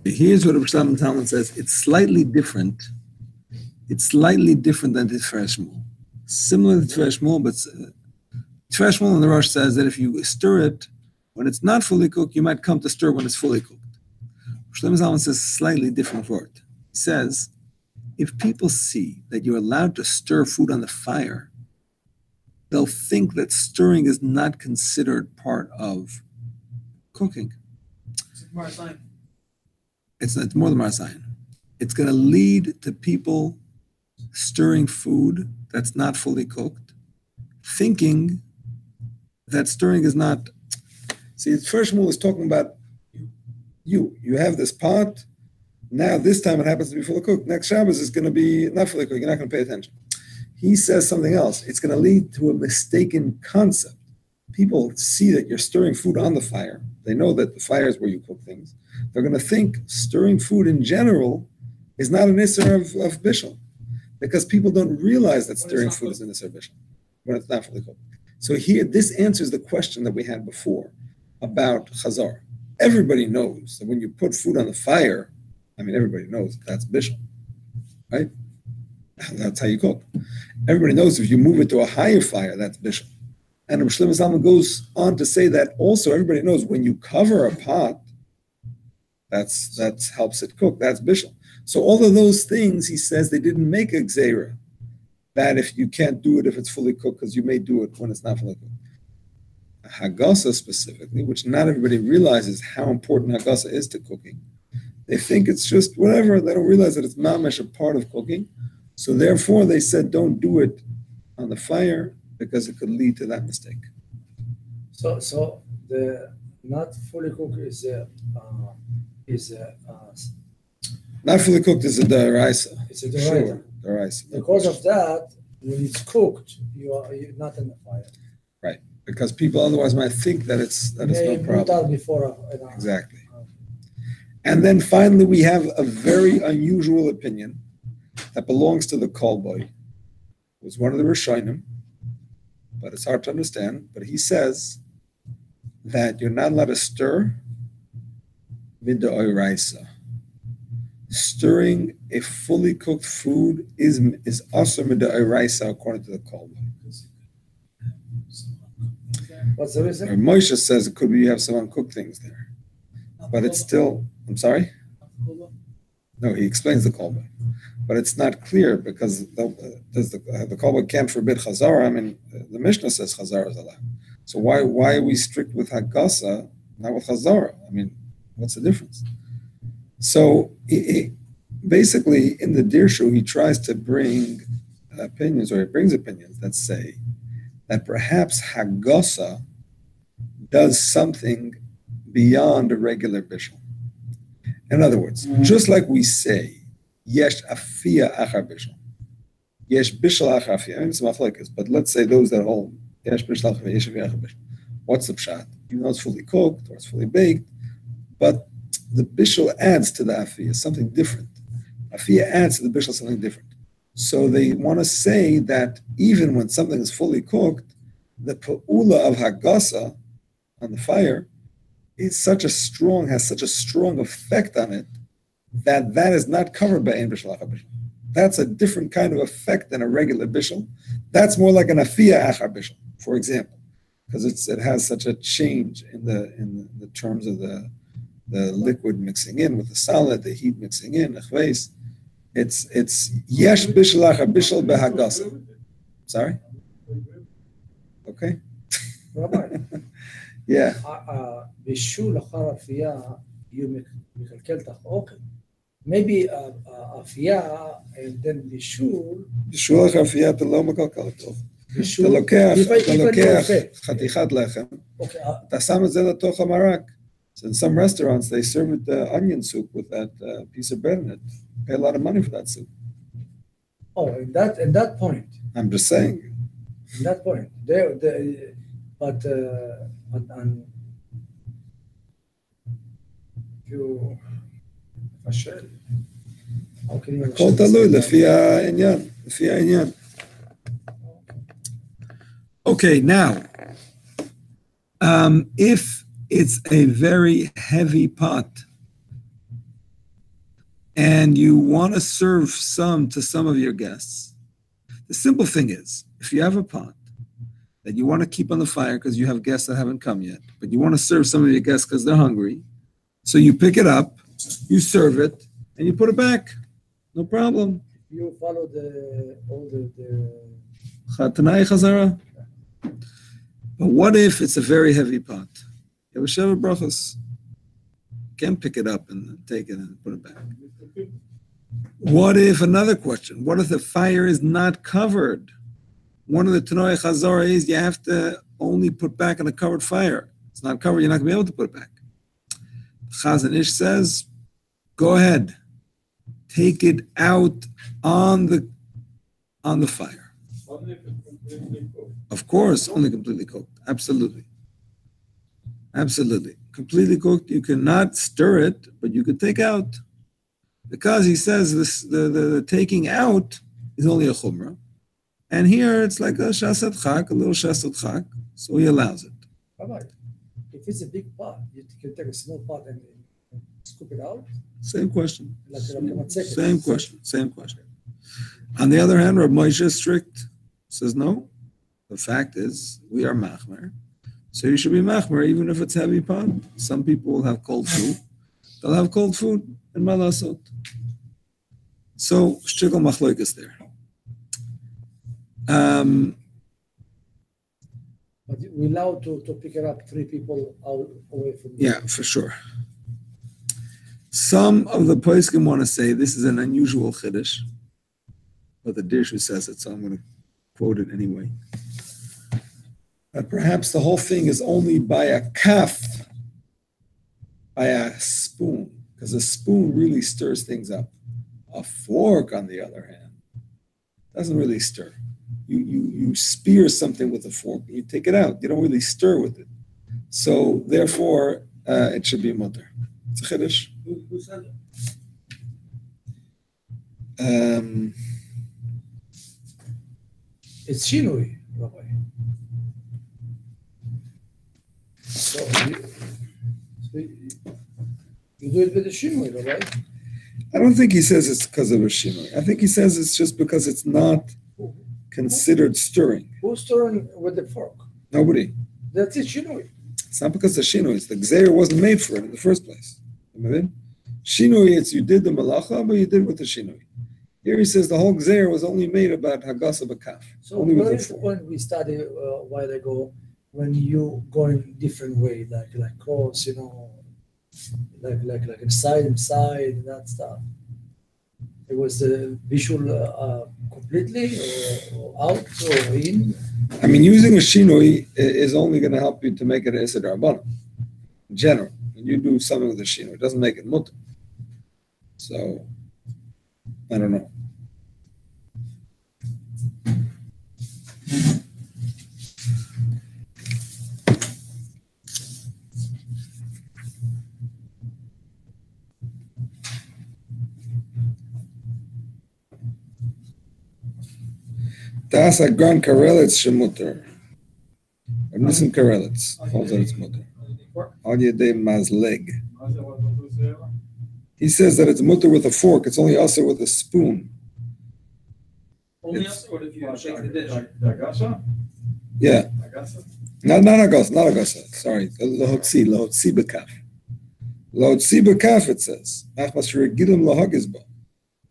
Here's what Rabbi Talmud says. It's slightly different. It's slightly different than Tiferet Shmuel. Similar to Tiferet Shmuel, but Tiferet Shmuel in the Rosh says that if you stir it when it's not fully cooked, you might come to stir when it's fully cooked. Rabbi Talmud says a slightly different word. He says, if people see that you're allowed to stir food on the fire, they'll think that stirring is not considered part of cooking. It's more than Marasayan. It's going to lead to people stirring food that's not fully cooked, thinking that stirring is not. See, the first Shmuel is talking about you. You have this pot. Now, this time it happens to be fully cooked. Next Shabbos is going to be not fully cooked. You're not going to pay attention. He says something else. It's going to lead to a mistaken concept. People see that you're stirring food on the fire. They know that the fire is where you cook things. They're going to think stirring food in general is not an isser of bishul, because people don't realize that stirring food is an isser of bishul when it's not fully cooked. So here, this answers the question that we had before about chazar. Everybody knows that when you put food on the fire, everybody knows that's bishul, right? That's how you cook. Everybody knows if you move it to a higher fire, that's bishul. And Rabbi Shlomo Zalman goes on to say that also everybody knows when you cover a pot, that helps it cook. That's bishul. So all of those things, he says, they didn't make a gzeira that if you can't do it if it's fully cooked, because you may do it when it's not fully cooked. Hagasa specifically, which not everybody realizes how important Hagasa is to cooking. They think it's just whatever. They don't realize that it's mamash a part of cooking. So therefore, they said don't do it on the fire because it could lead to that mistake. So the not fully cooked is not fully cooked is a deraisa. It's a deraisa. Sure, deraisa. Because of that, when it's cooked, you're not in the fire. Right, because people otherwise might think that it's no problem. Before, exactly. And then finally, we have a very unusual opinion that belongs to the Kolboy. It was one of the Rishonim, but it's hard to understand. But he says that you're not allowed to stir mid'oraisa. Stirring a fully cooked food is also mid'oraisa according to the Kolboy. What's the reason? Moshe says it could be you have some uncooked things there, but it's still. I'm sorry. No, he explains the Kolboy, but it's not clear because the Kolboy can't forbid chazara. The Mishnah says chazara is allowed. So why are we strict with Hagasa, not with chazara? What's the difference? So basically, in the Dirshu, he tries to bring opinions, or he brings opinions that say that perhaps Hagasa does something beyond a regular bishul. In other words, just like we say, yesh afia achar bishul, yesh bishul achar afia. It's machlokes, but let's say those that hold yesh bishul achar afia, yesh afia achar bishul. What's the pshat? You know it's fully cooked or it's fully baked, but the bishul adds to the afia something different. Afia adds to the bishul something different. So they want to say that even when something is fully cooked, the pa'ula of Hagasa on the fire has such a strong effect on it that is not covered by ein bishul achar bishul. That's a different kind of effect than a regular bishul. That's more like an afia achar bishul, for example, because it has such a change in the terms of the liquid mixing in with the solid, the heat mixing in, achveis. It's yesh bishul achar bishul behagasa. Sorry? Okay. Rabbi. Yeah. Bishul achar afia, you mikalkel tach okel. Maybe afia and then bishul. Bishul achar afia אתה לא מקלקל אותו. אתה לוקח חתיכת לחם, אתה שם את זה לתוך המרק. So in some restaurants, they serve it onion soup with that piece of bread in it. Pay a lot of money for that soup. Oh, in that point. I'm just saying. In that point, but on you, how can you? הכל תלוי לפי העניין. Okay, now, if it's a very heavy pot and you want to serve some to some of your guests, the simple thing is, if you have a pot that you want to keep on the fire because you have guests that haven't come yet, but you want to serve some of your guests because they're hungry, so you pick it up, you serve it, and you put it back. No problem. You follow all the Tanai Chazara. But what if it's a very heavy pot? You have a Sheva Brachos. You can't pick it up and take it and put it back. What if, another question, what if the fire is not covered? One of the Tanoi Chazara is you have to only put back on a covered fire. It's not covered, you're not going to be able to put it back. Chazon Ish says, go ahead. Take it out on the fire. Only if it's completely cooked. Of course, only completely cooked. Absolutely. Absolutely. Completely cooked, you cannot stir it, but you could take out. Because he says this, the taking out is only a chumrah. And here it's like a shasat chak, a little shasat chak, so he allows it. Rabbi, if it's a big pot, you can take a small pot and scoop it out. Same question. Same question. Same question. On the other hand, Rav Moshe is strict. Says no. The fact is, we are machmer. So you should be machmer even if it's heavy pot. Some people will have cold food. They'll have cold food and malasot. So shtickle machloik is there. But we're allowed to pick it up 3 people out away from the Yeah, for sure. Some of the poskim want to say this is an unusual chiddush, but the Dirshu says it, so I'm going to quote it anyway. That perhaps the whole thing is only by a kaf, by a spoon, because a spoon really stirs things up. A fork, on the other hand, doesn't really stir. You spear something with a fork, you take it out. You don't really stir with it. So therefore, it should be mutter. It's a chiddush. Who said it? It's shinui, Rabbi. So you do it with the shinui, Rabbi. I don't think he says it's because of a shinoi. I think he says it's just because it's not considered stirring. Who's stirring with the fork? Nobody. That's it, shinui. It's not because of shinoi. It's the gzeir wasn't made for it in the first place. Shinoi, it's you did the malacha, but you did with the shinoi. Here he says the whole gzeir was only made about hagasa b'kaf. So only with where the is the fork. point we studied a while ago when you go in different way, like cross, like inside, and that stuff. It was the visual completely or out or in. I mean, using a shinoi is only going to help you to make it a Esed Rabbanan. In general, when you do something with a shinoi, it doesn't make it mutter. So, I don't know. Das a gran karelitz shemuter. I'm missing karelitz. Holds that it's mutter. Al yedei mazleg. He says that it's mutter with a fork. It's only also with a spoon. Only It's- us, or if you shake the dish? Dagasha? Yeah. Dagasha? Not agasa. Sorry. Lahotzi bekaf. Lahotzi bekaf, it says. Ach mas regilim lahagis ba.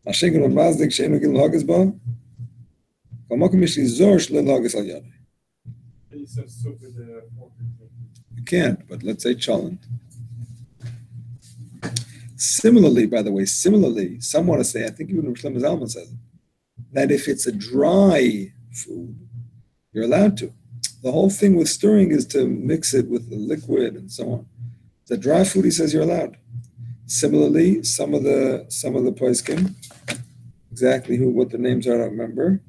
Mashenkin on mazdik she'enu gilim lahagis ba. Kamakim yishli zor shle lahagis al yadei. He says soup with the fork. You can't, but let's say cholent. Similarly, by the way, some want to say, I think even Shlomo Zalman says it, that if it's a dry food, you're allowed to. The whole thing with stirring is to mix it with the liquid and so on. The dry food, he says you're allowed. Similarly, some of the poskim, exactly what the names are, I don't remember.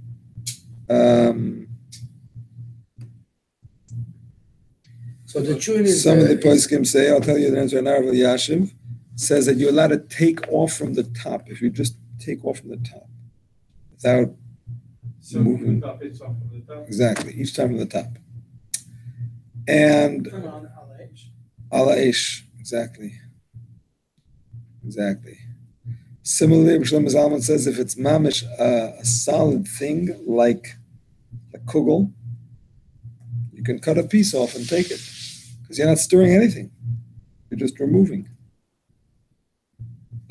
So the chewing is some of the poskim say, I'll tell you the answer now. Yashiv says that you're allowed to take off from the top. If you just take off from the top without moving. Exactly, each time from the top. And ala ish, exactly. Similarly, Shlomo Zalman says if it's mamish, a solid thing like a kugel, you can cut a piece off and take it because you're not stirring anything. You're just removing.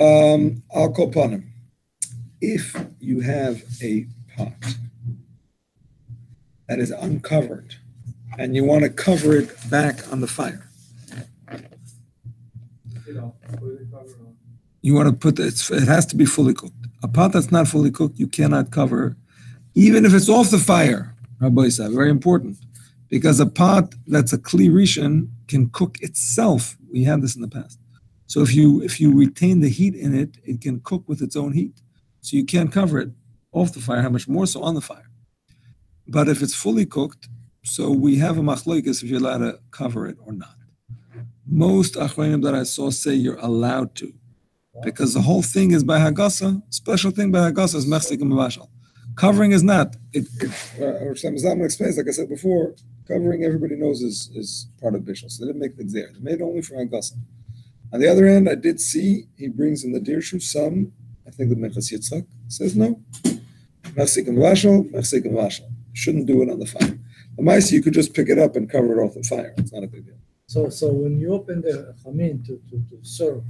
Al kol panim. If you have a pot that is uncovered and you want to cover it back on the fire, you want to put it has to be fully cooked. A pot that's not fully cooked, you cannot cover, even if it's off the fire. Rabbi Isa, very important, because a pot that's a kli rishon can cook itself. We had this in the past. So if you retain the heat in it, it can cook with its own heat. So you can't cover it off the fire. How much more so on the fire? But if it's fully cooked, so we have a machlokes if you're allowed to cover it or not. Most achronim that I saw say you're allowed to, because the whole thing is by Hagasa. Special thing by Hagasa is mechzik and mavashal. Covering is not. Zalman explains, like I said before, covering everybody knows is part of bishul. So they didn't make things there. They made it only for Hagasa. On the other hand, I did see he brings in the dirshu some. I think the Minchas Yitzchak says no. Mechzik and mavashal. Shouldn't do it on the fire. The mice you could just pick it up and cover it off the fire. It's not a big deal. So when you open the chamin to serve,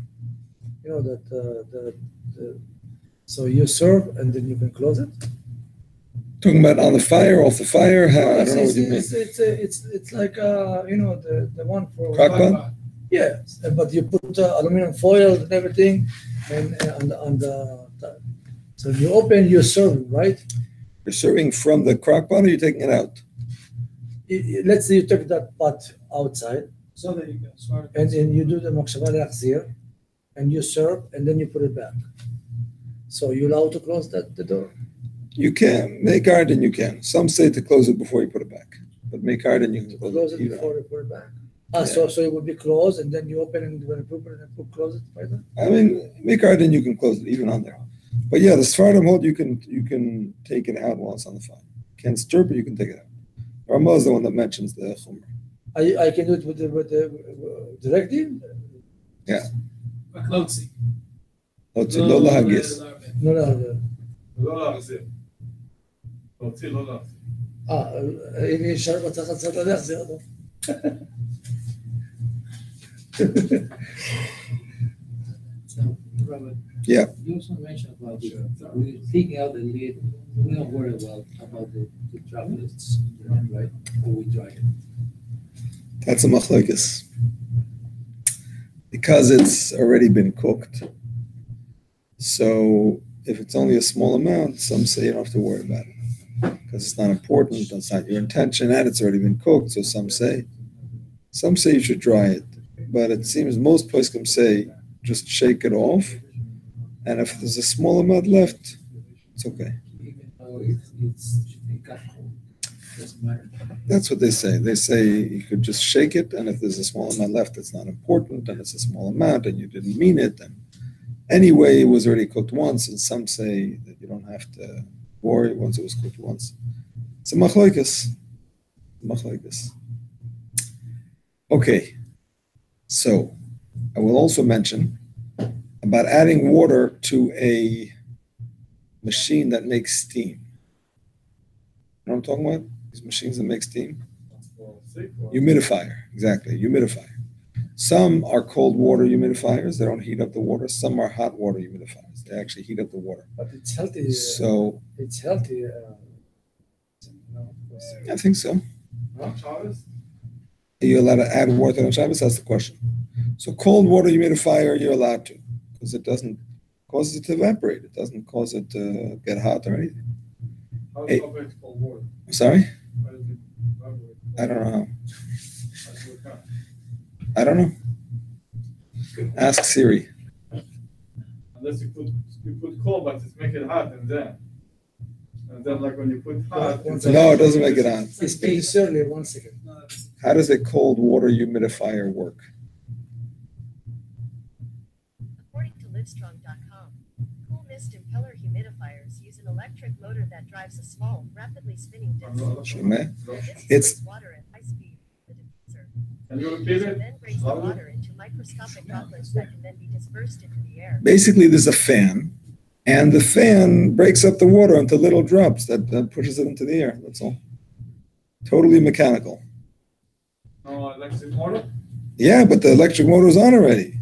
you know that so you serve and then you can close it. Talking about on the fire, off the fire. I don't know what you mean. It's like you know the one for crockpot. Yeah, but you put aluminum foil and everything, and on the so you open, you serve, right? You're serving from the crockpot, or you're taking it out? Let's say you take that pot outside. So that you can start. And then you do the machshava le'achzir, and you serve, and then you put it back. So you allow to close the door? You can. Make garden, you can. Some say to close it before you put it back. But make garden, you can close it before you put it back. So it would be closed, and then you open it when you put it and close it right there? I mean, make garden, you can close it, even on there. But yeah, the Sfardim hold, you can take it out while it's on the fire. You can't stir, but you can take it out. Ramah is the one that mentions the chumrah. I can do it with the directly? Yeah. Maklotzi. No lahagis. No. אם ישר בצד הצד להחזיר אותו. Yeah. You also mentioned about we taking out the lid. We don't worry about the droplets, right? Or we dry it. That's a machlokes. Because it's already been cooked. So if it's only a small amount, some say you don't have to worry about it. Because it's not important, that's not your intention, and it's already been cooked, so some say you should dry it. But it seems most poskim say just shake it off, and if there's a small amount left, it's okay. Even though it got cold, doesn't matter. That's what they say. They say you could just shake it, and if there's a small amount left, it's not important, and it's a small amount, and you didn't mean it. And anyway, it was already cooked once, and some say that you don't have to worry once it was cooked once. It's a machlokes. Okay, so I will also mention about adding water to a machine that makes steam. You know what I'm talking about? These machines that make steam? Humidifier, exactly, humidifier. Some are cold water humidifiers. They don't heat up the water. Some are hot water humidifiers. They actually heat up the water. But it's healthy. So it's healthy. I think so. Huh? Are you allowed to add water on Shabbos? That's the question. So cold water humidifier, you're allowed to, because it doesn't cause it to evaporate. It doesn't cause it to get hot or anything. How does it operate cold water? Sorry? How does it evaporate? I don't know how. That's what kind. I don't know. Ask Siri. Unless you put cold, but it make it hot, and then like when you put hot. No, it doesn't make it hot. He speaks earlier, 1 second. How does a cold water humidifier work? According to Livestrong.com, cool mist impeller humidifiers use an electric motor that drives a small, rapidly spinning disc. Shomeh? This It's- sprays water at high speed in the diffuser. Can you repeat So it? then breaks the water into microscopic droplets that can then be dispersed into the air. Basically, there's a fan, and the fan breaks up the water into little drops that pushes it into the air. That's all. Totally mechanical. No electric motor? Yeah, but the electric motor is on already.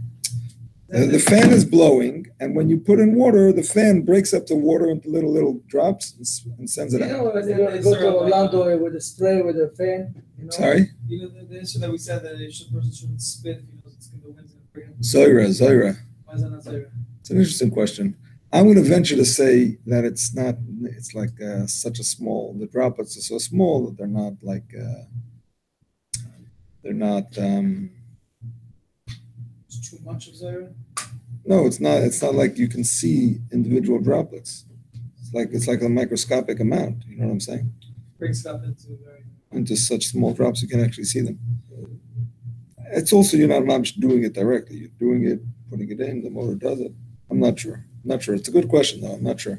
The fan is blowing, and when you put in water, the fan breaks up the water into little drops and sends it You out. know, when you go to Orlando with a spray with a fan, you know. Sorry? You know, the issue that we said that a person shouldn't spit if he knows it's the wind's gonna bring him. Zoira. Why is that not Zoira? It's an interesting question. I'm going to venture to say that it's like such a small, the droplets are so small that they're not like, It's too much of Zoira? no, it's not like you can see individual droplets. It's like a microscopic amount. You know what I'm saying? Breaks it up into very. Into such small drops, you can actually see them. It's also, you're not doing it directly. You're doing it, putting it in, the motor does it. I'm not sure. It's a good question, though. I'm not sure.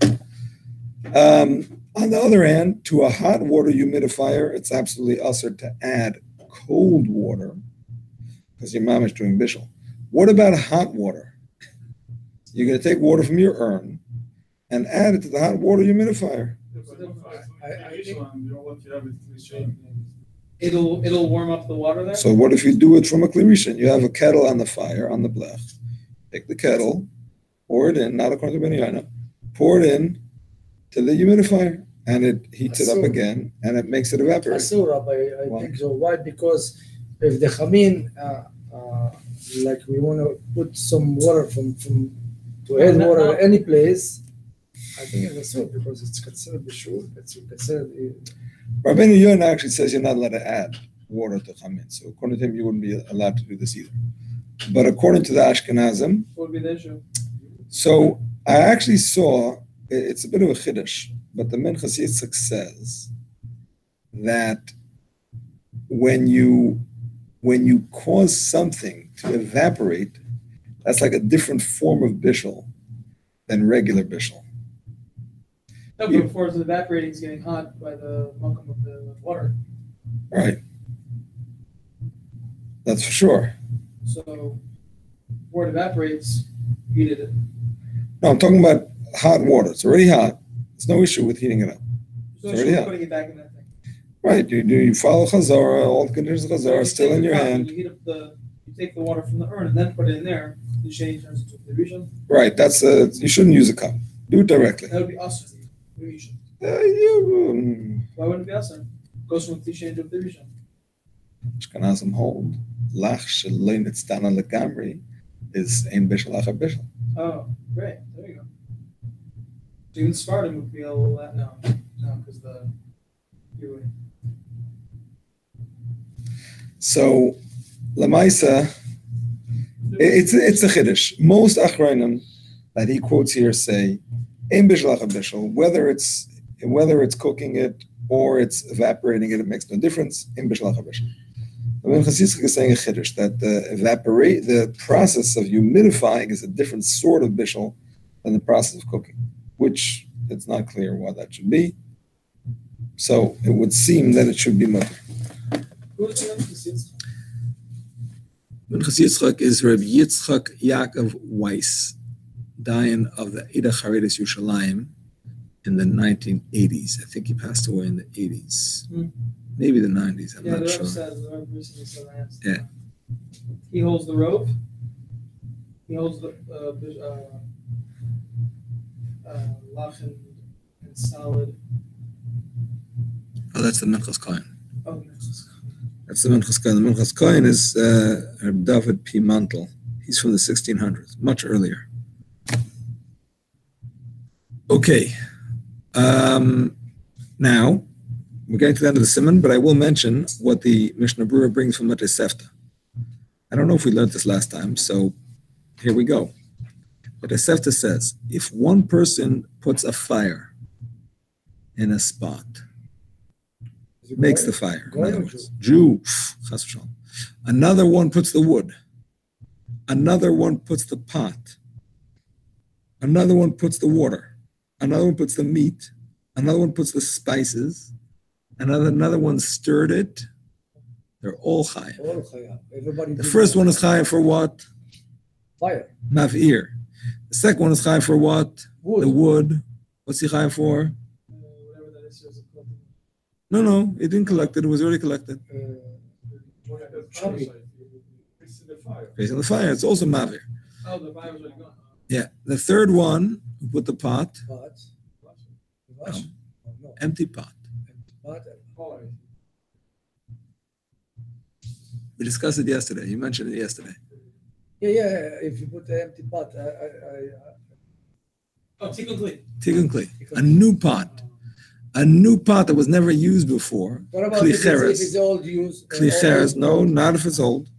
On the other hand, to a hot water humidifier, it's absolutely usher to add cold water because your mom is doing bishul. What about hot water? You're going to take water from your urn and add it to the hot water humidifier. It'll warm up the water there? So what if you do it from a klirishin? You have a kettle on the fire, on the blech. Take the kettle, pour it in, not according to Benyaina, pour it in to the humidifier, and it heats it up again, and it makes it evaporate. Asur, Rabbi, I think so. Why? Because if the chamin, like we want to put some water from to add water at any place, I think it's asur because it's considered bishul. It's considered. Rabbeinu Yonah actually says you're not allowed to add water to chamin. So according to him, you wouldn't be allowed to do this either. But according to the Ashkenazim, What would be the issue? so I actually saw, it's a bit of a chiddush, but the Minchas Yitzchak says that when you cause something to evaporate, that's like a different form of bishul than regular bishul. No, but before it's evaporating, it's getting hot by the welcome of the water. Right. That's for sure. So before it evaporates, you did it. No, I'm talking about hot water. It's already hot. There's no issue with heating it up. So It's already you're hot. putting it back in that thing. Right. You follow Chazara, all the conditions of Chazara are You still take in the your cup, hand. You heat up you take the water from the urn and then put it in there. The shade turns into the region. Right. You shouldn't use a cup. Do it directly. That would be awesome. Maybe you should. Why wouldn't it be awesome? Goes from the shade to the region. Ashkenazim hold lach shelei nitztana legamri is ein bishul achar bishul. Oh, great. There you go. So even Spartan would be a little that no, because you're right. So lamaisa, it's a chiddush. Most achronim that he quotes here say ein bishul achar bishul. Whether it's cooking it or it's evaporating it, it makes no difference. Ein bishul achar bishul. I mean, Chassidus is saying a chiddush that the process of humidifying is a different sort of bishul than the process of cooking, which it's not clear why that should be. So it would seem that it should be mutter. Who's the Chassidus? Minchas Yitzchak is Reb Yitzchak Yaakov Weiss, dying of the Ida Charedes Yerushalayim in the 1980s. I think he passed away in the 80s. Maybe the 90s, I'm Yeah, not the sure. Rav says, the Rav recently said that. Yeah. He holds the rope. He holds the lach and salad. Oh, that's the Minchas Kohen. Oh, yes. That's the Minchas Kohen. The Minchas Kohen is Reb David P. Mantel. He's from the 1600s, much earlier. Okay. Now, we're getting to the end of the Siman, but I will mention what the Mishnah Berurah brings from Matei Sefta. I don't know if we learned this last time, so here we go. The Tosefta says, if one person puts a fire in a spot, makes the fire, in other words, Jew, chas v'shalom. Another one puts the wood. Another one puts the pot. Another one puts the water. Another one puts the meat. Another one puts the spices. Another one stirred it. They're all chayav. All chayav. Everybody. The first one is chayav for what? Fire. Mav'ir. The second one is chayav for what? Wood. The wood. What's he chayav for? Whatever that is, No, it didn't collect it. It was already collected. Facing the fire. It's also mavir. Oh, the fire was already gone. Yeah. The third one, who put the pot? Pot. No. Empty pot. Oh, We discussed it yesterday. You mentioned it yesterday. Yeah. If you put the empty pot, oh, tikkun kli. Tikkun kli. A new pot. A new pot that was never used before. What about Kli if cheres. it's old use? Kli cheres. No, not if it's old.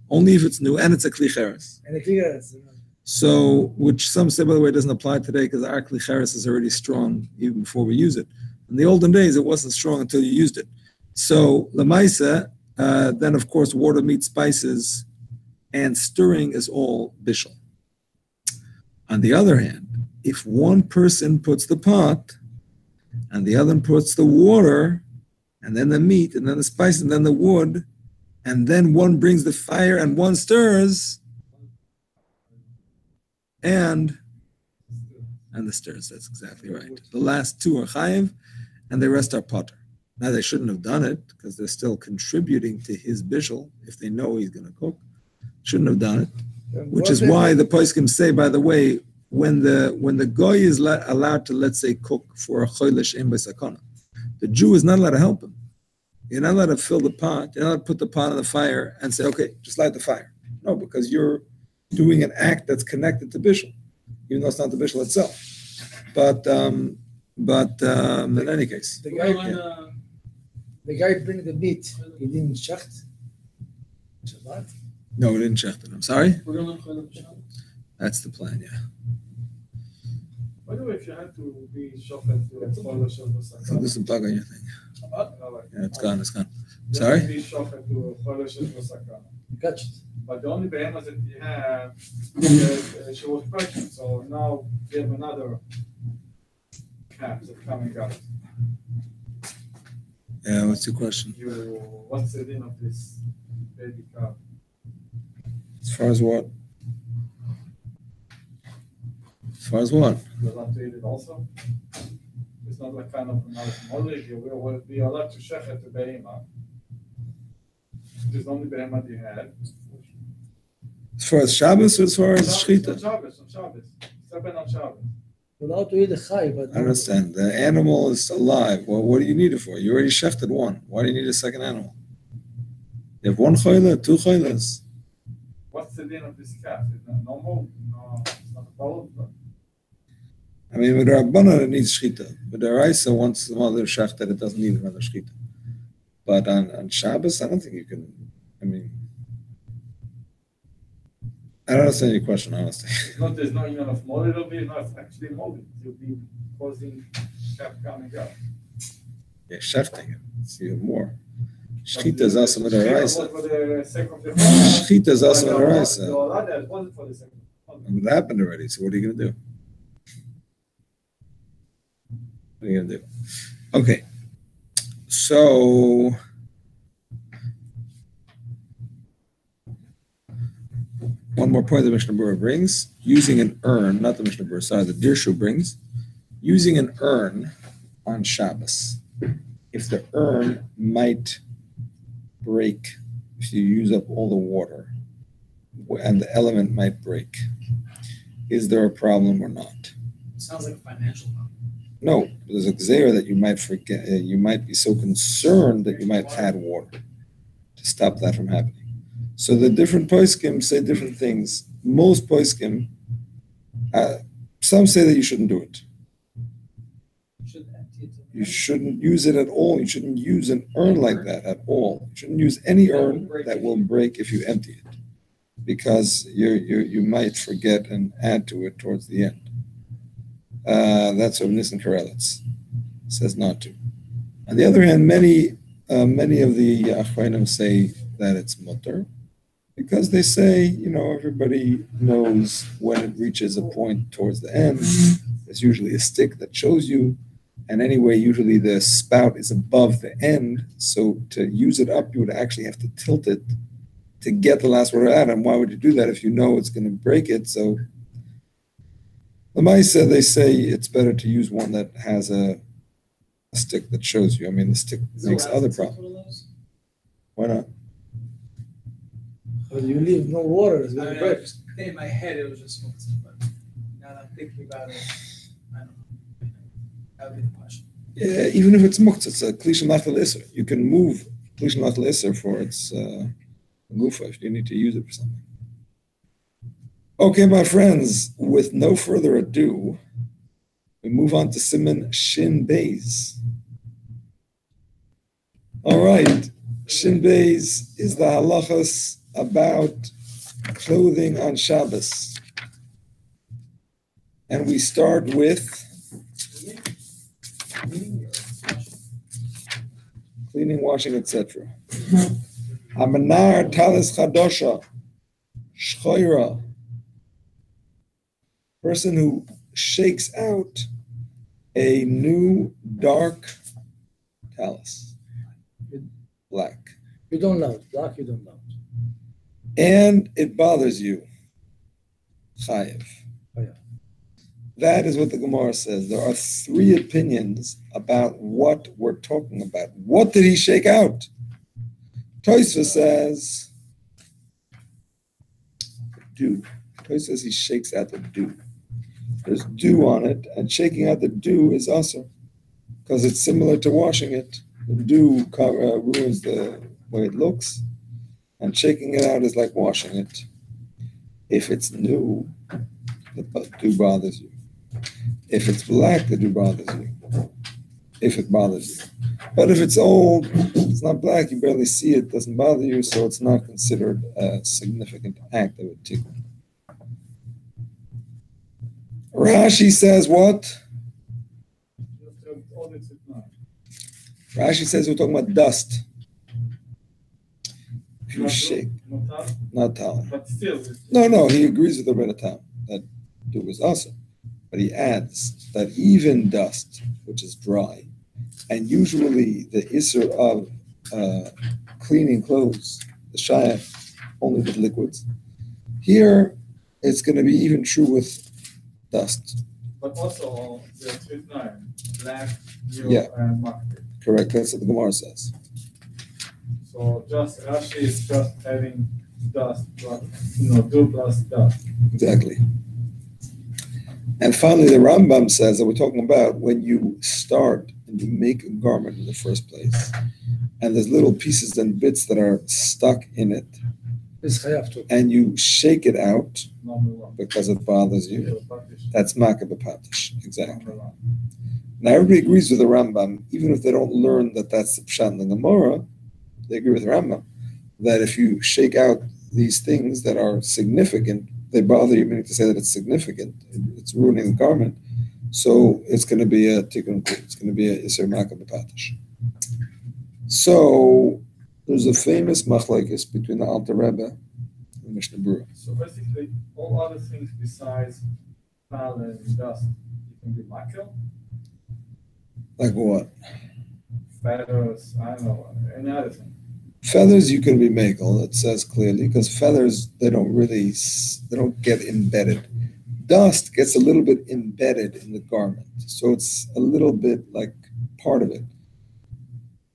Only if it's new, and it's a kli cheres. And a kli cheres. So, which some say, by the way, doesn't apply today because our kli cheres is already strong even before we use it. In the olden days, it wasn't strong until you used it. So, lamaisa, then of course, water, meat, spices, and stirring is all bishul. On the other hand, if one person puts the pot, and the other puts the water, and then the meat, and then the spice, and then the wood, and then one brings the fire and one stirs, and the stirs, that's exactly right. The last two are chayiv, and the rest are potter. Now they shouldn't have done it, because they're still contributing to his bishul, if they know he's going to cook. Shouldn't have done it, which is why the poskim say, by the way, when the goy is allowed to, let's say, cook for a cholesh in b'sakana, the Jew is not allowed to help him. You're not allowed to fill the pot. You're not allowed to put the pot on the fire and say, okay, just light the fire. No, because you're doing an act that's connected to bishul, even though it's not the bishul itself. But in any case, the guy bring the meat. He didn't shecht. Shabbat. no, we didn't check it. I'm sorry. We're going to learn Shabbat. That's the plan. Yeah. By the way, if you had to be shofet to a chodesh of So Sakana, this is plug on your thing. Shabbat? Yeah, it's gone. It's gone. You Sorry? have to be shofet to a chodesh of Sakana. Catch it. But the only behemoth that you have, she was pregnant, so now we have another calf that's coming out. Yeah. What's your question? What's the din of this baby calf? As far as what? As far as what? You're allowed to eat it also? It's not like kind of another knowledge, you will be allowed to shechet the behemoth. There's only behemoth you had. As far as Shabbos or as far as Shechita? On Shabbos. Seven on Shabbos. Allowed to eat the chay, but I understand. The animal is alive. Well, what do you need it for? You already shechted one. Why do you need a second animal? You have one choyle, two choyles. What's the din of this calf? Is it normal? No, it's not a problem. I mean, with Rabbana, it needs shechita. With the Raisa, once the mother shechted, it doesn't need another shechita. But on Shabbos, I don't think you can. I mean, I don't understand your question, honestly. There's no even of mold, it'll be not actually molded. You'll be causing calf coming out. Yeah, shechting it. It's even more. Shechita is also with the Raisa. For the sake of the Shechita is also with the Raisa. You're allowed that, it wasn't for the sake of the It happened already, so what are you going to do? What are you going to do? Okay. So, one more point the Mishnah Berurah brings, using an urn, not the Mishnah Berurah, sorry, the Dirshu brings, using an urn on Shabbos. If the urn might break, if you use up all the water, and the element might break, is there a problem or not? Sounds like a financial problem. No, there's a gzeira that you might forget. You might be so concerned that you might add water to stop that from happening. So the different poskim say different things. Most poskim, some say that you shouldn't do it. You shouldn't use it at all. You shouldn't use an urn like that at all. You shouldn't use any urn that will break if you empty it. because you might forget and add to it towards the end. That's what Nissen Karelitz says not to. On the other hand, many of the Achronim say that it's mutter, because they say, everybody knows when it reaches a point towards the end. There's usually a stick that shows you, and anyway, usually the spout is above the end, so to use it up, you would actually have to tilt it to get the last word out. And why would you do that if you know it's going to break it? So the Maisa, they say it's better to use one that has a stick that shows you. I mean, the stick makes other problems. Why not? When you leave no water, it's going to break. In my head, it was just muktzah, but now that I'm thinking about it, I don't know. That would be the question. Yeah, even if it's muktzah, it's a klisha machal iser. You can move klisha machal iser for its gufa if you need to use it for something. Okay, my friends, with no further ado, we move on to Siman Shin Beis. All right, Shin Beis is the halachas about clothing on Shabbos. And we start with cleaning, washing, etc. Hamanar talis chadosha, shchoira. Person who shakes out a new dark talis, black. You don't know it. Black, you don't know it. And it bothers you, chayev. Oh, yeah. That is what the Gemara says. There are three opinions about what we're talking about. What did he shake out? Tosfos says, dew. Tosfos says he shakes out the dew. There's dew on it, and shaking out the dew is also because it's similar to washing it. The dew ruins the way it looks, and shaking it out is like washing it. If it's new, the dew bothers you. If it's black, the dew bothers you. If it bothers you. But if it's old, it's not black, you barely see it, doesn't bother you, so it's not considered a significant act of a tikkun. Rashi says what? Rashi says we're talking about dust. If you shake, not talent. But still. No, he agrees with the Rebbe Tam that dew is awesome. But he adds that even dust, which is dry, and usually the isser of cleaning clothes, the shayach, only with liquids. Here, it's going to be even true with dust. But also the Tritnaim, black, new, Yeah. and makbid. Correct, that's what the Gemara says. So just Rashi is just having dust, but dew plus dust. Exactly. And finally, the Rambam says that we're talking about when you start and you make a garment in the first place, and there's little pieces and bits that are stuck in it, and you shake it out because it bothers you. That's makeh b'patish, exactly. Now everybody agrees with the Rambam, even if they don't learn that that's the pshat in the Gemara. They agree with the Rambam that if you shake out these things that are significant, they bother you, meaning to say that it's significant, it's ruining the garment. So it's going to be a tikkun. It's going to be a iser makeh b'patish. So there's a famous machlekes between the Alter Rebbe and Mishnah Berurah. So basically, all other things besides foul and dust, you can be makel. Like what? Feathers, I don't know, any other thing. Feathers you can be makel, it says clearly, because feathers, they don't get embedded. Dust gets a little bit embedded in the garment, so it's a little bit like part of it.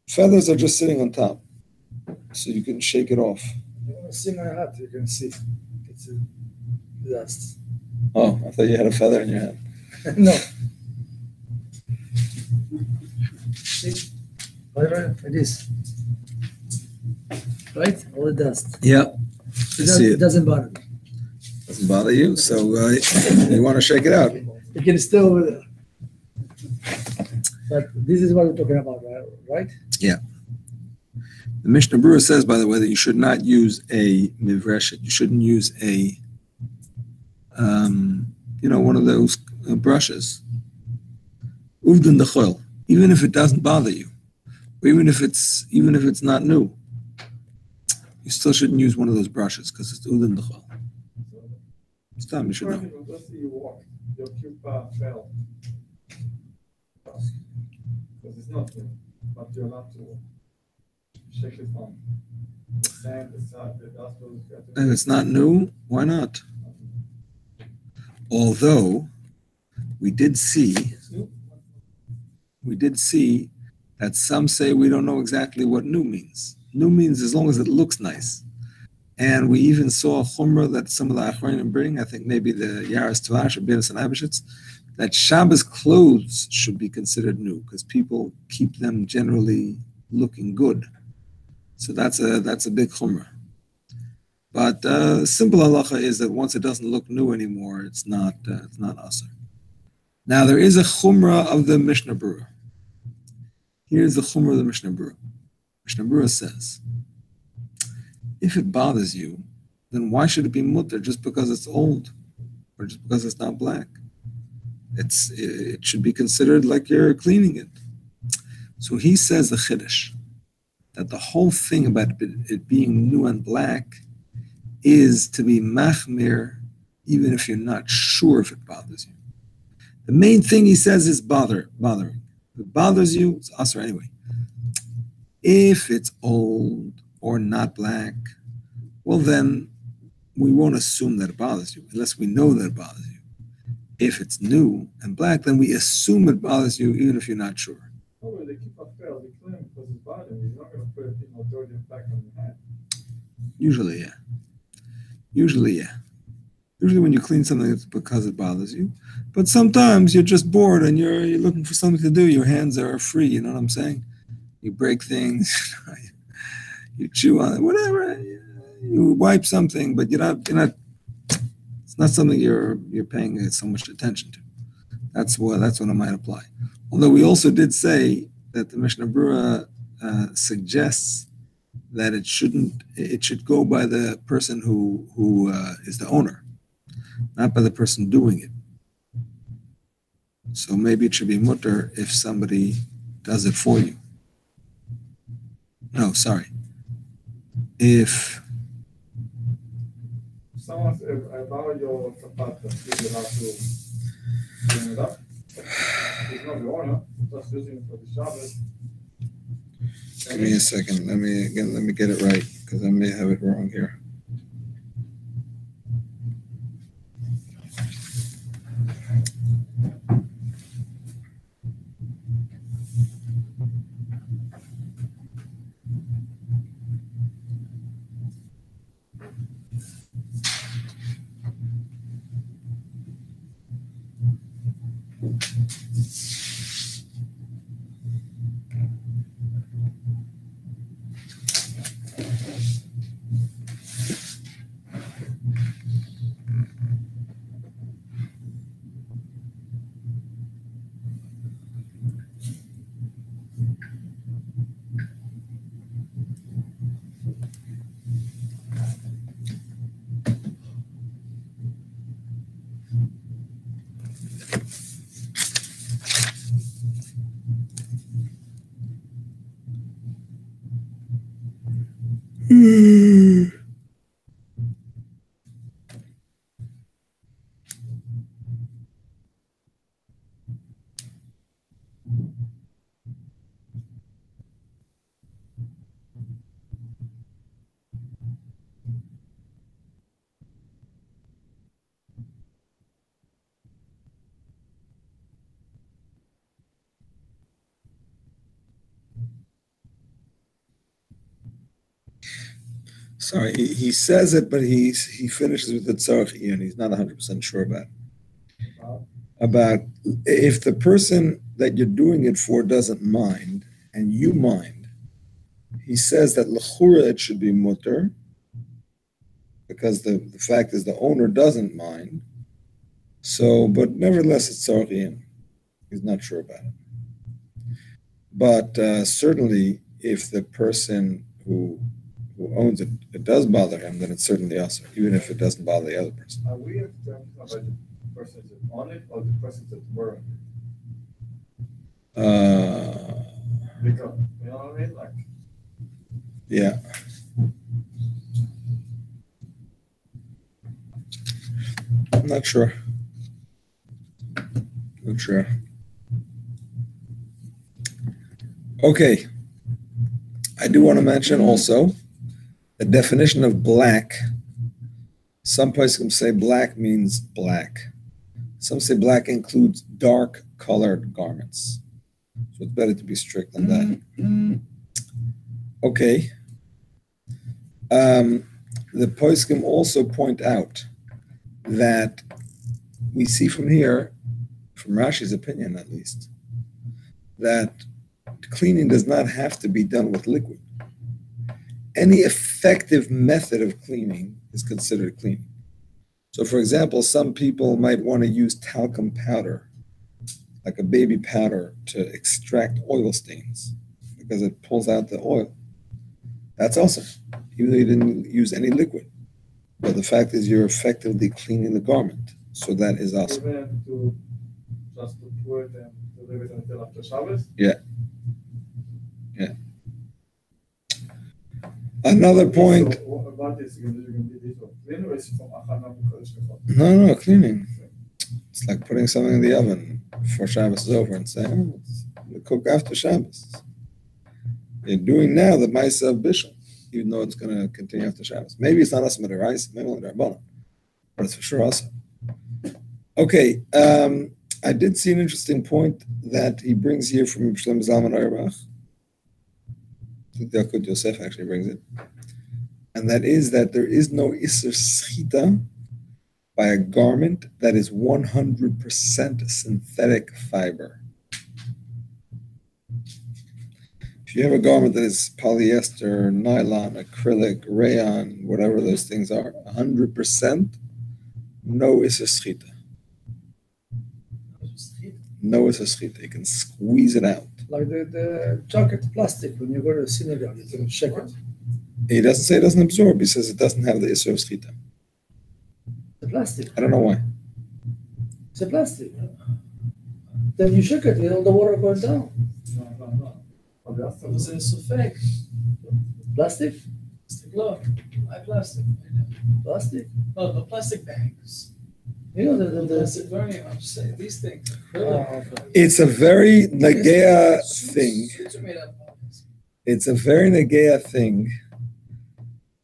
Feathers are just sitting on top, so you can shake it off. You want to see my hat, you can see. It's dust. Oh, I thought you had a feather in your hand. No. See? Whatever it is. Right? All the dust. Yeah, I see It it. doesn't bother me. Doesn't bother you, so you want to shake it out. You can stay over there. But this is what we're talking about, right? The The Mishnah Berurah says, by the way, that you should not use a mivreshet. You shouldn't use a, one of those brushes. Uvdin dechol, even if it doesn't bother you, or even if it's not new, you still shouldn't use one of those brushes because it's uvdin dechol. It's time you should know. Let's say you walk, your kippah fell. Because it's not new, but you're allowed to shake it on. The sand, the side, the dust, And it's not new, why not? Although we did see that some say we don't know exactly what new means. New means as long as it looks nice. And we even saw a chumrah that some of the Achronim bring, I think maybe the Yaris Tavash or Binas and Abishitz, that Shabbos clothes should be considered new because people keep them generally looking good. So that's a big chumrah. But simple halacha is that once it doesn't look new anymore, it's not asur. Now there is a chumrah of the Mishnah Berurah. Here's the chumrah of the Mishnah Berurah. Mishnah Berurah says, if it bothers you, then why should it be mutter just because it's old or just because it's not black? It should be considered like you're cleaning it. So he says the chiddush that the whole thing about it being new and black is to be machmir even if you're not sure if it bothers you. The main thing he says is bothering. If it bothers you, it's asur anyway. If it's old or not black, well then we won't assume that it bothers you unless we know that it bothers you. If it's new and black, then we assume it bothers you even if you're not sure. Oh, they keep up fail, they clean because it's bothering you. You're not going to put it, dirty and black on your hand. Usually, yeah. Usually when you clean something, it's because it bothers you. But sometimes you're just bored and you're looking for something to do. Your hands are free, you know what I'm saying? You break things, you chew on it, whatever. You wipe something, but you're not. It's not something you're paying so much attention to. That's what it might apply. Although we also did say that the Mishnah Berurah suggests that it should go by the person who is the owner, not by the person doing it. So maybe it should be mutter if somebody does it for you. No, sorry. If someone says, I borrow your Shabbat, you have to clean it up. It's not the owner, just using it for the Shabbat. Give me a second. Let me get it right because I may have it wrong here. Sorry, he says it, but he finishes with the tzarech and he's not 100% sure about if the person that you're doing it for doesn't mind and you mind. He says that l'chura it should be mutter because the fact is the owner doesn't mind. So, but nevertheless it's tzarech. He's not sure about it. But certainly, if the person who owns it, it does bother him, then it's certainly also, even if it doesn't bother the other person. Are we talking about the person that on it or the person that were on it? Because, you know what I mean? Like, Yeah. I'm not sure. Not sure. Okay. I do want to mention also the definition of black. Some places say black means black. Some say black includes dark colored garments. So it's better to be strict on that. Okay. The poskim also point out that we see from here, from Rashi's opinion at least, that cleaning does not have to be done with liquid. Any effective method of cleaning is considered cleaning. So, for example, some people might want to use talcum powder, like a baby powder, to extract oil stains because it pulls out the oil. That's awesome, even though you didn't use any liquid. But the fact is you're effectively cleaning the garment. So that is awesome. even to just to pour it and to leave it until after Shabbos? Yeah. Another point. So what about this? You're going to be this or clean or is it from Achana Mukodesh Kachot? No, cleaning. It's like putting something in the oven before Shabbos is over and saying, we'll cook after Shabbos. You're doing now the Maisa of Bishul, even though it's going to continue after Shabbos. Maybe it's not us Rice, maybe only Rabbanon, but it's for sure awesome. Okay, I did see an interesting point that he brings here from Shlomo Zalman Auerbach. I think the Hilchot Yosef actually brings it. And that is that there is no Isser Schita by a garment that is 100% synthetic fiber. If you have a garment that is polyester, nylon, acrylic, rayon, whatever those things are, 100%, no Isser Schita. No Isser Schita. You can squeeze it out. Like the jacket plastic, when you go to the synagogue, you can check it. He doesn't say it doesn't absorb. He says it doesn't have the Isser of Schita. The plastic. I don't know why. It's a plastic. Then you check it, all the water goes down. No. זה סופק. Plastic? Plastic, look. My plastic. Plastic? No, the plastic bags. You know, the Plastic burning, I'm just saying, these things. It's a very Nagea thing. Suits are made out of this. It's a very Nagea thing.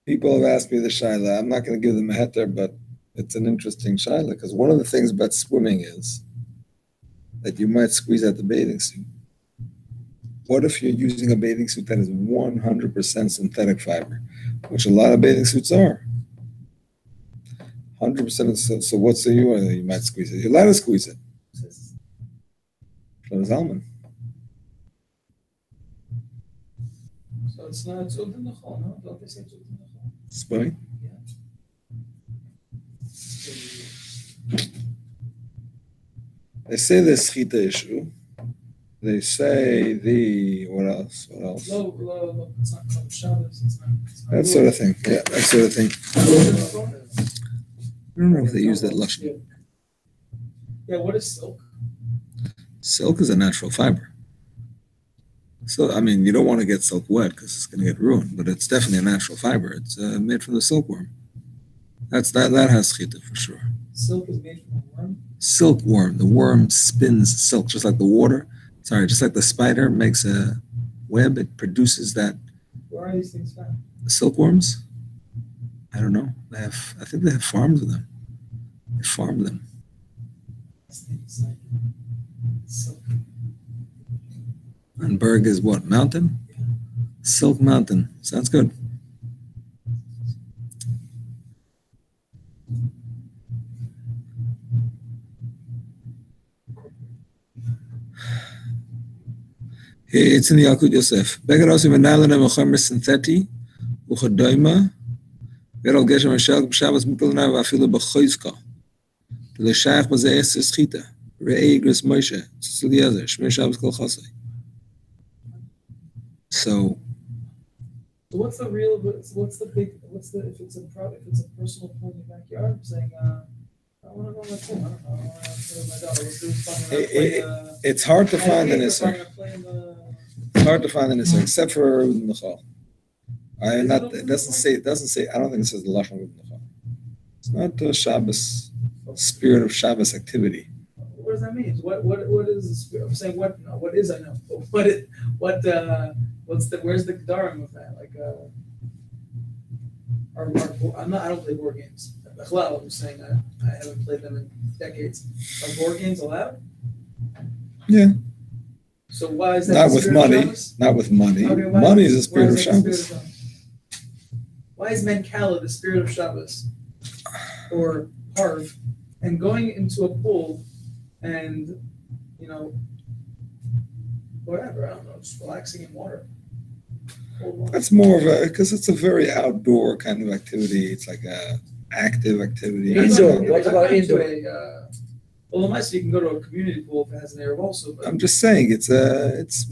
People have asked me the shaila. I'm not going to give them a heter, but it's an interesting shaila because one of the things about swimming is that you might squeeze out the bathing suit. What if you're using a bathing suit that is 100% synthetic fiber, which a lot of bathing suits are? 100%. So what's the you might squeeze it? You're allowed to squeeze it. From Zalman. So it's not Tzud in the Chol, no? Don't they say Tzud in the Chol? Swimming? They say the schita issue. They say what else? No, it's not called Shabbos, it's not. That sort of thing. Yeah, that sort of thing. I don't know if they use that lashon. Yeah, what is silk? Silk is a natural fiber. So, I mean, you don't want to get silk wet because it's going to get ruined, but it's definitely a natural fiber. It's made from the silkworm. That has schita for sure. Silk is made from a worm? Silkworm. The worm spins silk, just like the water. Just like the spider makes a web, it produces that. Where are these things found? The silkworms? I don't know. I think they have farms of them. They farm them. It's like silk. And Berg is what? Mountain? Yeah. Silk Mountain. Sounds good. It's in the Hilchot Yosef. Begaros imenaylan emechomer syntheti uchadoima ve'al geshem hashel b'Shabbos mikolnai v'afilu b'choizka l'shayach b'zeh eser schita re'ei gris Moshe tzil Yezer shmir Shabbos kol chasei. So So what's the real? What's the big? What's the if it's a personal pool in your backyard? Saying, I want to go on my pool. I don't know. I want to play with my daughter. Let's do something. It's hard to find an Isser. It's hard to find an Isser, except for Udin Nechal. It doesn't say. I don't think it says the Lashon Udin Nechal. It's not the Shabbos spirit of Shabbos activity. What does that mean? What is the spirit? I'm saying what? No, what is I know? What's the? Where's the Gedarim of that? Like, I don't play board games. I'm saying I haven't played them in decades. Are board games allowed? Yeah. So why is that? Not with money. Not with money. Okay, money is the spirit of Shabbos. Why is Menkala the spirit of Shabbos or Harv, and going into a pool and whatever, I don't know, just relaxing in water? That's more of because it's a very outdoor kind of activity. It's like a active activity. Indoor. What about indoor? Well, unless you can go to a community pool if it has an Erev also. But I'm just saying it's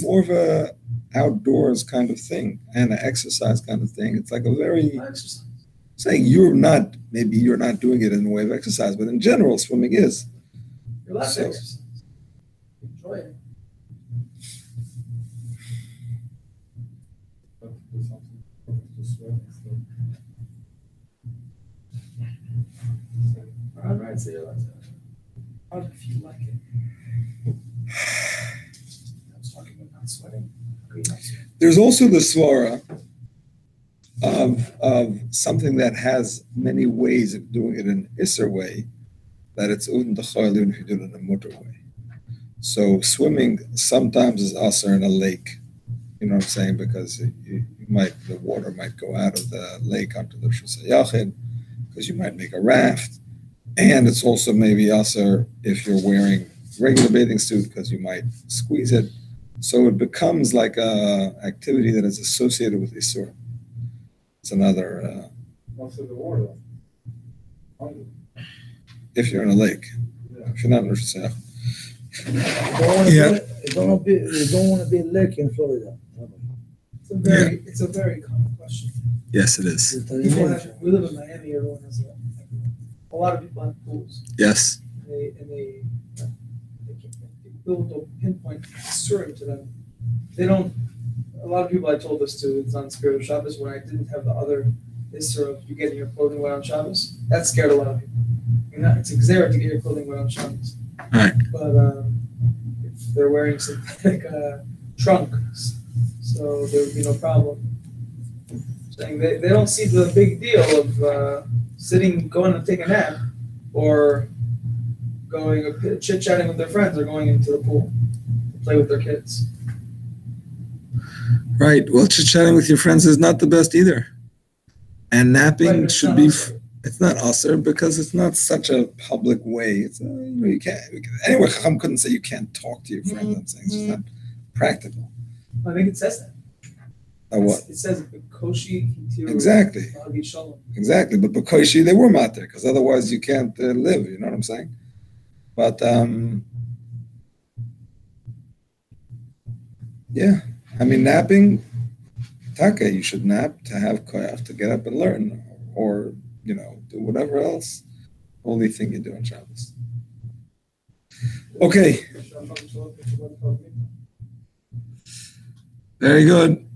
more of a outdoors kind of thing and an exercise kind of thing. It's like a very saying you're not doing it in a way of exercise, but in general, swimming is. You're allowed to exercise. Enjoy it. All right, so you're allowed to. If you like it. I was talking about not sweating. There's also the svara of something that has many ways of doing it in Isser way, that it's Udin D'Chayil even if you do it in a mutter way. So swimming sometimes is Asr in a lake. You know what I'm saying? Because the water might go out of the lake onto the Shusay Yachid, because you might make a raft. And it's also maybe Asr if you're wearing regular bathing suit, because you might squeeze it. So it becomes like a activity that is associated with Isur. It's another. Most of the water. If you're in a lake. Yeah. If you're not in Rosh Hashanah. You don't want to be a lake in Florida. It's a very common question. Yes, it is. We live in Miami. Everyone has a lot of people have pools. Yes. They build a pinpoint story to them. They don't. A lot of people I told this to, it's on Spirit of Shabbos, when I didn't have the other Isser of you getting your clothing wet on Shabbos. That scared a lot of people. It's exer to get your clothing wet on Shabbos. Right. But if they're wearing synthetic trunks, so there would be no problem. Saying they don't see the big deal of going to take a nap, or going chit-chatting with their friends, or going into the pool to play with their kids. Right. Well, chit-chatting with your friends is not the best either. And napping should be. It's not asr because it's not such a public way. It's you can't. Anyway, Chacham couldn't say you can't talk to your friends. I'm saying it's just not practical. I think it says that. What? It says Bekoshi Hitiru. Exactly. Exactly. But Bekoshi, they were matir, because otherwise you can't live. You know what I'm saying? But yeah, I mean napping. Taka, you should nap to have koyach to get up and learn, or do whatever else holy thing you do on Shabbos. Okay. Very good.